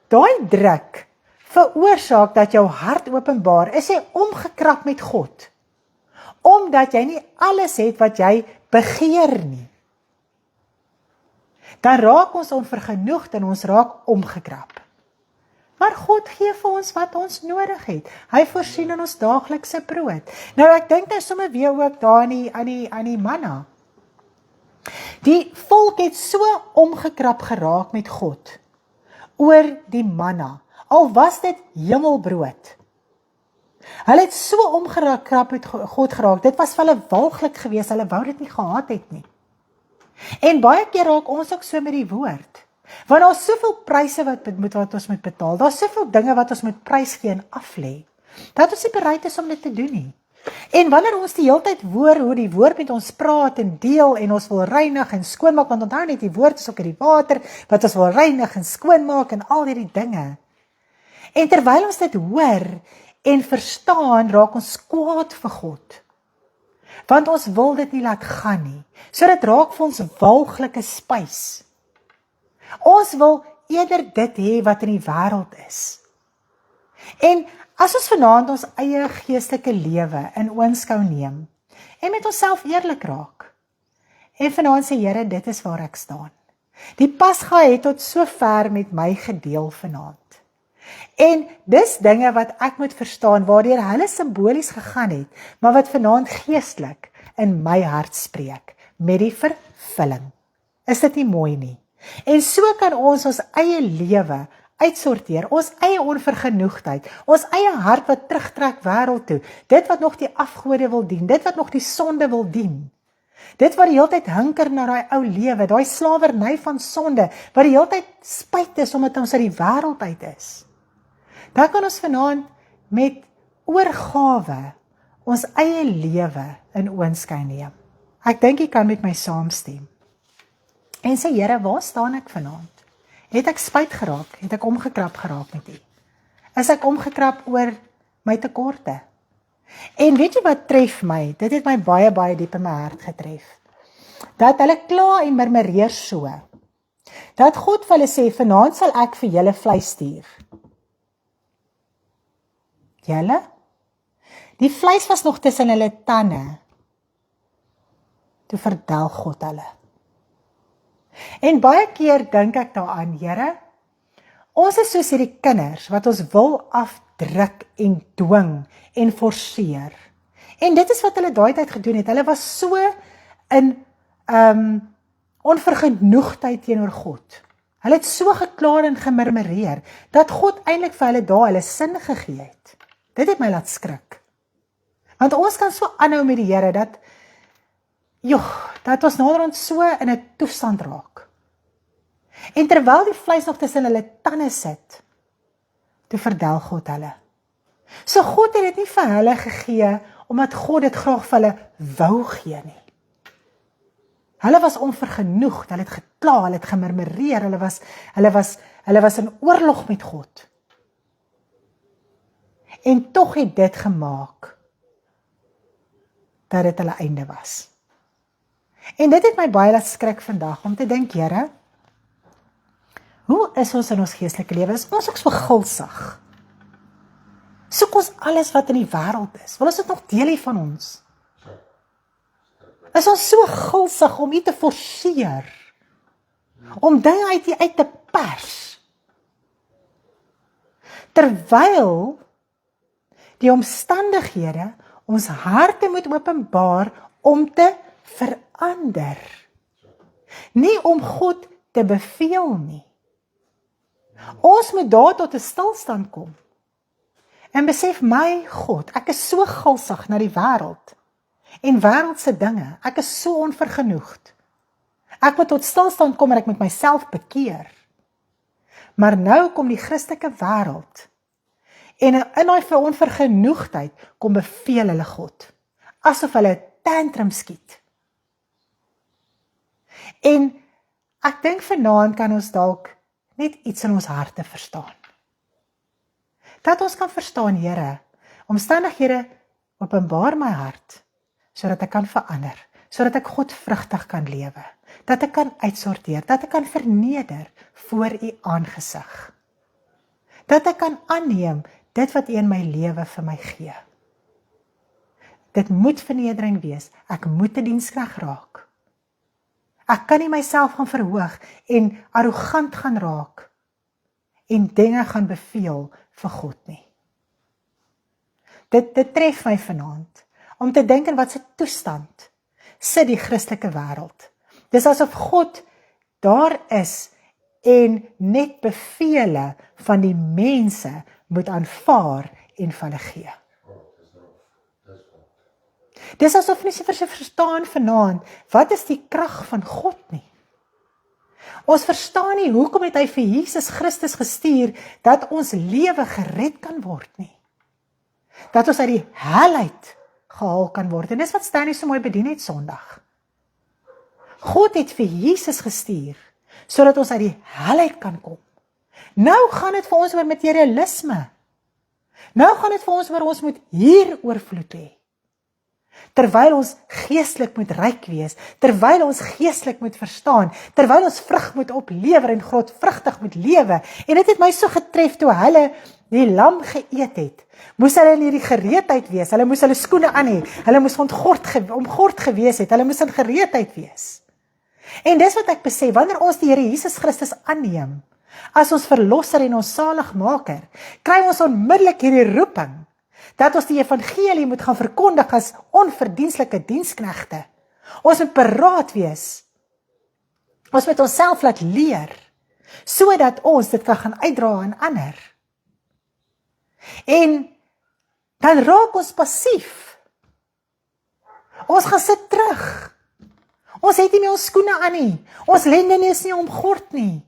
daai druk veroorsaak dat jou hart openbaar, is jy omgekrap met God. Omdat jy nie alles het wat jy begeer nie. Dan raak ons onvergenoegd en ons raak omgekrap. Maar God gee vir ons wat ons nodig het. Hy voorsien in ons daaglikse brood. Nou ek dink nou sommer weer ook daar aan die manna. Die volk het so omgekrap geraak met God oor die manna. Al was dit hemelbrood. Hulle het so omgekrap met God geraak. Dit was vir hulle walglik geweest. Hulle wou dit nie gehad het nie. En baie keer raak ons ook so met die woord. Want daar is soveel pryse wat ons moet betaal. Daar is soveel dinge wat ons moet prys gee en aflê, dat ons nie bereid is om dit te doen nie. En wanneer ons die hele tyd hoor hoe die woord met ons praat en deel en ons wil reinig en skoonmaak, want onthou net die woord is ook in die water, wat ons wil reinig en skoonmaak en al hierdie dinge. En terwyl ons dit hoor en verstaan, raak ons kwaad vir God. Want ons wil dit nie laat gaan nie. So dit raak vir ons walglike spys. Ons wil eerder dit hê wat in die wêreld is. En as ons vanaand ons eie geestelike lewe in oënskou neem en met onsself eerlik raak en vanaand sê Here, dit is waar ek staan. Die Pasga het tot sover met my gedeel vanaand. En dis dinge wat ek moet verstaan waardeur hulle simbolies gegaan het, maar wat vanaand geestelik in my hart spreek met die vervulling. Is dit nie mooi nie? En so kan ons eie lewe uitsorteer, ons eie onvergenoegdheid, ons eie hart wat terugtrek wêreld toe, dit wat nog die afgode wil dien, dit wat nog die sonde wil dien, dit wat die hele tyd hinker na daai ou lewe, daai slawerny van sonde, wat die hele tyd spyt is omdat ons uit die wêreld uit is. Dan kan ons vanaand met oorgawe ons eie lewe in oënskou neem. Ek dink jy kan met my saamstem. En sê, Here, waar staan ek vanaand? Het ek spyt geraak? Het ek omgekrap geraak met U? Is ek omgekrap oor my tekorte? En weet jy wat tref my? Dit het my baie, baie diep in my hart getref. Dat hulle kla en murmureer so. Dat God vir hulle sê, vanaand sal ek vir julle vleis stuur. Julle? Die vleis was nog tussen hulle tande. Toe verdel God hulle. En baie keer dink ek daaraan, Here, ons is soos hierdie kinders wat ons wil afdruk en dwing en forceer. En dit is wat hulle daai tyd gedoen het. Hulle was so in onvergenoegdheid teenoor God. Hulle het so gekla en gemurmureer dat God eintlik vir hulle daar hulle sin gegee het. Dit het my laat skrik. Want ons kan so aanhou met die Here dat joh, dat ons naderhand so in 'n toestand raak. En terwyl die vleis nog tussen hulle tande sit, toe verdel God hulle. So God het dit nie vir hulle gegee, omdat God dit graag vir hulle wou gee nie. Hulle was onvergenoegd, hulle het gekla, hulle het gemurmureer, hulle was in oorlog met God. En tog het dit gemaak, dat dit hulle einde was. En dit het my baie laat skrik vandag, om te dink, Here, hoe is ons in ons geestelike lewe? Is ons ook so gulsig? Soek ons alles wat in die wêreld is? Wil ons dit nog deel hê van ons? Is ons so gulsig om U te forceer? Om dinge uit te pers? Terwyl die omstandighede ons harte moet openbaar om te verander. Nie om God te beveel nie. Ons moet daar tot 'n stilstand kom. En besef, my God, ek is so gulsig na die wêreld en wêreldse dinge. Ek is so onvergenoegd. Ek moet tot stilstand kom en ek moet myself bekeer. Maar nou kom die Christelike wêreld en in daai onvergenoegdheid kom beveel hulle God. Asof hulle tantrum skiet. En ek dink vanaand kan ons dalk net iets in ons harte verstaan. Dat ons kan verstaan, Here, omstandighede openbaar my hart, sodat ek kan verander, sodat ek godvrugtig kan lewe, dat ek kan uitsorteer, dat ek kan verneder voor U aangesig, dat ek kan aanneem dit wat U in my lewe vir my gee. Dit moet vernedering wees, ek moet 'n diensknegt raak. Ek kan nie myself gaan verhoog en arrogant gaan raak en dinge gaan beveel vir God nie. Dit tref my vanaand, om te dink in wat se toestand sit die Christelike wêreld. Dis asof God daar is en net bevele van die mense moet aanvaar en van hulle gee. Dis asof nie vir sy verstaan vanaand, wat is die krag van God nie. Ons verstaan nie, hoekom het hy vir Jesus Christus gestuur, dat ons lewe gered kan word nie. Dat ons uit die hel uit gehaal kan word. En dis wat Stanley so mooi bedien het Sondag. God het vir Jesus gestuur, sodat ons uit die hel uit kan kom. Nou gaan dit vir ons oor materialisme. Nou gaan dit vir ons oor ons moet hier oorvloed hê. Terwyl ons geestelik moet ryk wees, terwyl ons geestelik moet verstaan, terwyl ons vrug moet oplewer en godvrugtig moet lewe. En dit het my so getref toe hulle die lam geëet het. Moes hulle in hierdie gereedheid wees, hulle moes hulle skoene aan hê, hulle moes omgord gewees het, hulle moes in gereedheid wees. En dis wat ek besef, wanneer ons die Here Jesus Christus aanneem, as ons verlosser en ons saligmaker, kry ons onmiddellik hierdie roeping, dat ons die evangelie moet gaan verkondig as onverdienstelike diensknegte. Ons moet paraat wees. Ons moet onsself laat leer, sodat ons dit kan gaan uitdra aan ander. En dan raak ons passief. Ons gaan sit terug. Ons het nie meer ons skoene aan nie. Ons lende nie is nie omgord nie.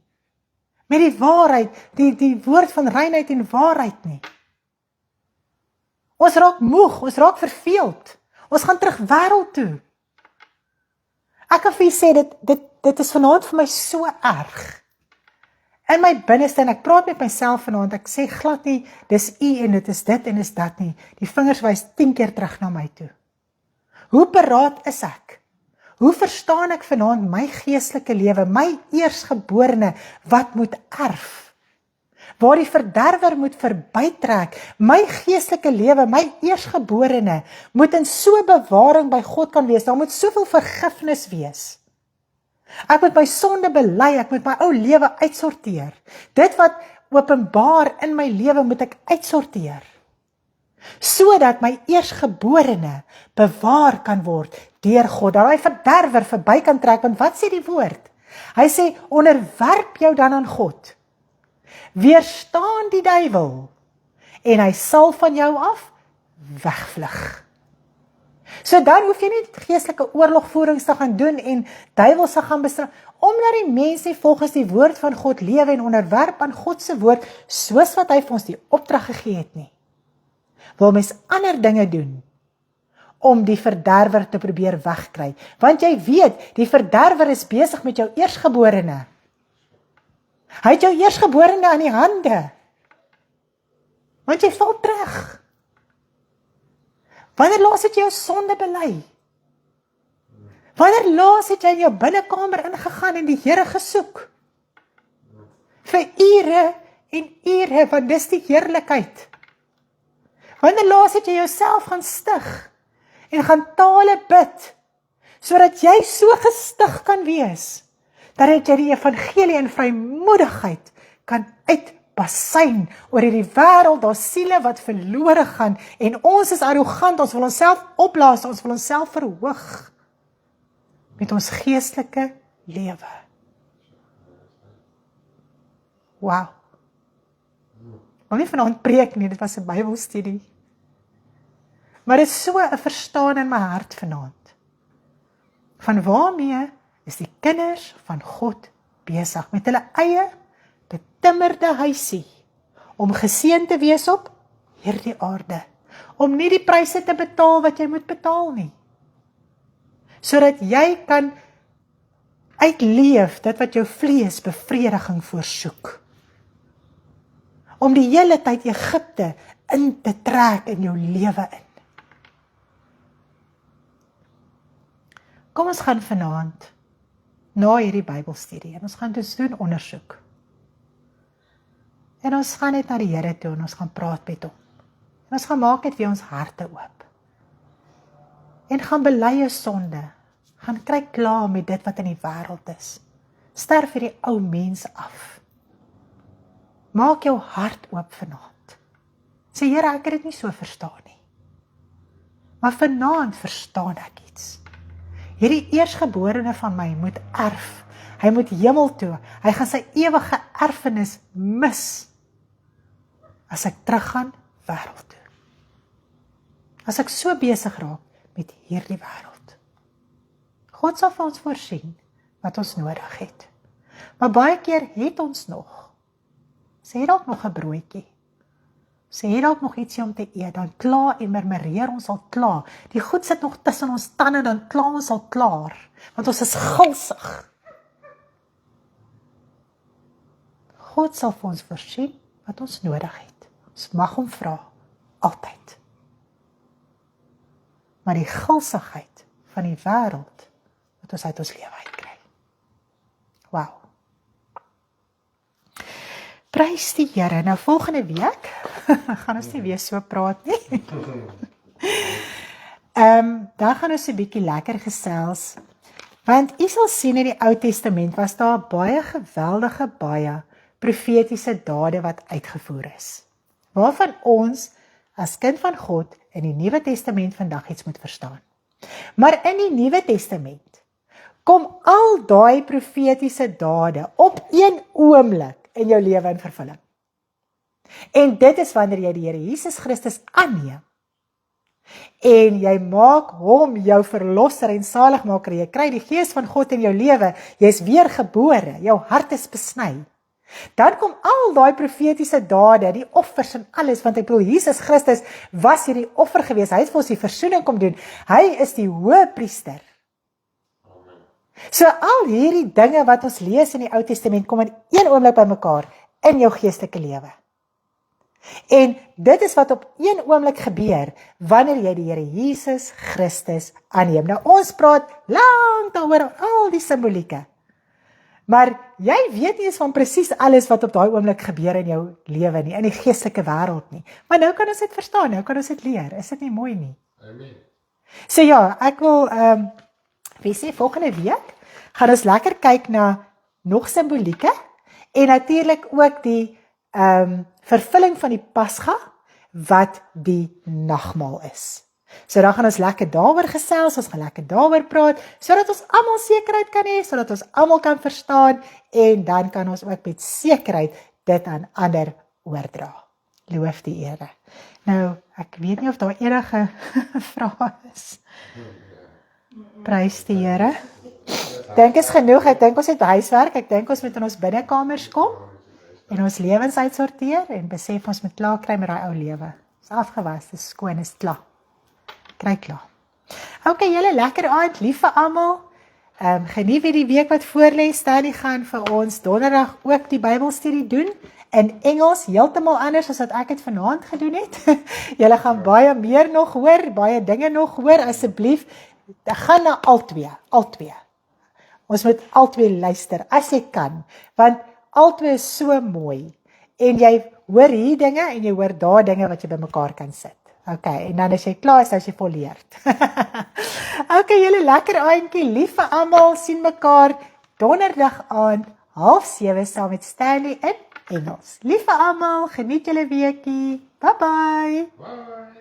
Met die waarheid, die woord van reinheid en waarheid nie. Ons raak moeg, ons raak verveeld. Ons gaan terug wêreld toe. Ek kan vir julle sê, dit is vanaand vir my so erg. In my binneste, en ek praat met myself vanaand, ek sê glad nie, dis u en dit is dit en is dat nie. Die vingers wys 10 keer terug na my toe. Hoe paraat is ek? Hoe verstaan ek vanaand my geestelike lewe, my eersgeborene, wat moet erf? Waar die verderwer moet verbytrek, my geestelike lewe, my eersgeborene, moet in so bewaring by God kan wees, daar moet soveel vergifnis wees. Ek moet my sonde bely, ek moet my ou lewe uitsorteer. Dit wat openbaar in my lewe moet ek uitsorteer. Sodat my eersgeborene bewaar kan word deur God, dat hy verderwer verby kan trek, want wat sê die woord? Hy sê, onderwerp jou dan aan God. Weerstaan die duiwel en hy sal van jou af wegvlug. So dan hoef jy nie geestelike oorlogvoerings te gaan doen en duiwels te gaan bestraf, omdat die mens nie volgens die woord van God lewe en onderwerp aan God se woord, soos wat hy vir ons die opdrag gegee het nie. Wil mens ander dinge doen, om die verderwer te probeer wegkry. Want jy weet, die verderwer is besig met jou eersgeborene. Hy het jou eersgeborene aan die hande. Want jy val terug. Wanneer laas het jy jou sonde bely? Wanneer laas het jy in jou binnekamer ingegaan en die Here gesoek? Vir ure en ure, want dis die heerlikheid. Wanneer laas het jy jouself gaan stig en gaan tale bid, sodat jy so gestig kan wees, dat jy die evangelie in vrymoedigheid kan uitbasyn oor hierdie wêreld, daar siele wat verlore gaan, en ons is arrogant, ons wil onsself opblaas, ons wil onsself verhoog, met ons geestelike lewe. Wow. Ek wil nie vanaand preek nie, dit was 'n Bybelstudie. Maar dit is so 'n verstaan in my hart vanaand. Van waarmee is die kinders van God besig, met hulle eie betimmerde huisie, om geseën te wees op hierdie aarde, om nie die pryse te betaal wat jy moet betaal nie, sodat jy kan uitleef dit wat jou vlees bevrediging voorsoek, om die hele tyd Egipte in te trek in jou lewe in. Kom ons gaan vanaand na hierdie Bybelstudie en ons gaan dus doen ondersoek. En ons gaan net na die Here toe en ons gaan praat met hom. En ons gaan maak net weer ons harte oop. En gaan bely jou sonde. Gaan kry klaar met dit wat in die wêreld is. Sterf hierdie ou mens af. Maak jou hart oop vanaand. Sê Here, ek het dit nie so verstaan nie. Maar vanaand verstaan ek iets. Hierdie eersgeborene van my moet erf. Hy moet hemel toe. Hy gaan sy ewige erfenis mis as ek teruggaan wêreld toe. As ek so besig raak met hierdie wêreld. God sal vir ons voorsien wat ons nodig het. Maar baie keer het ons nog. Sê dalk nog 'n broodjie. Sê dalk nog ietsie om te eet, dan klaar en murmureer ons al klaar. Die goed sit nog tussen ons tande, dan klaar ons al klaar. Want ons is gulsig. God sal vir ons voorsien wat ons nodig het. Ons mag hom vra, altyd. Maar die gulsigheid van die wêreld, wat ons uit ons lewe uitkry. Wow. Prys die Here. Nou volgende week, gaan ons nie weer so praat nie. Dan gaan ons 'n bietjie lekker gesels, want u sal sien in die Ou Testament was daar baie geweldige, baie profetiese dade wat uitgevoer is, waarvan ons as kind van God in die Nuwe Testament vandag iets moet verstaan. Maar in die Nuwe Testament kom al daai profetiese dade op een oomblik in jou lewe in vervulling. En dit is wanneer jy die Here Jesus Christus aanneem en jy maak hom jou verlosser en saligmaker, jy kry die Gees van God in jou lewe, jy is weergebore, jou hart is besny. Dan kom al daai profetiese dade, die offers en alles, want ek bedoel, Jesus Christus was hierdie offer gewees, hy het vir ons die versoening kom doen, hy is die hoëpriester. So al hierdie dinge wat ons lees in die Ou Testament kom in een oomblik by mekaar in jou geestelike lewe. En dit is wat op een oomblik gebeur wanneer jy die Here Jesus Christus aanneem. Nou ons praat lank daaroor al die simbolieke. Maar jy weet nie eens van presies alles wat op daai oomblik gebeur in jou lewe nie, in die geestelike wêreld nie. Maar nou kan ons dit verstaan, nou kan ons dit leer. Is dit nie mooi nie? Amen. So ja, ek wil volgende week gaan ons lekker kyk na nog simbolieke en natuurlik ook die vervulling van die Pasga wat die nagmaal is. So dan gaan ons lekker daaroor gesels, ons gaan lekker daaroor praat, sodat ons almal sekerheid kan hê, sodat ons almal kan verstaan en dan kan ons ook met sekerheid dit aan ander oordra. Loof die Here. Nou, ek weet nie of daar enige vrae is. Prys die Here. Dink is genoeg, ek dink ons het huiswerk, ek dink ons moet in ons binnekamers kom en ons lewens uitsorteer en besef ons moet klaar kry met daai ou lewe. Dis afgewas, dis skoon, is klaar. Kry klaar. OK, julle lekker aand, lief vir almal. Geniet weer die week wat voorlê. Stanley gaan vir ons donderdag ook die Bybelstudie doen in Engels, heeltemal anders as wat ek het vanaand gedoen het. Julle gaan baie meer nog hoor, baie dinge nog hoor, asseblief. Gaan na albei. Ons moet albei luister, as jy kan, want albei is so mooi. En jy hoor hier dinge en jy hoor daar dinge wat jy bymekaar kan sit. OK, en dan as jy klaar is, as jy volleerd. OK, julle lekker aandjie, lief vir almal, sien mekaar donderdag aand 6:30 saam met Stanley in Engels. Lief vir almal, geniet julle weekie. Bye bye. Bye.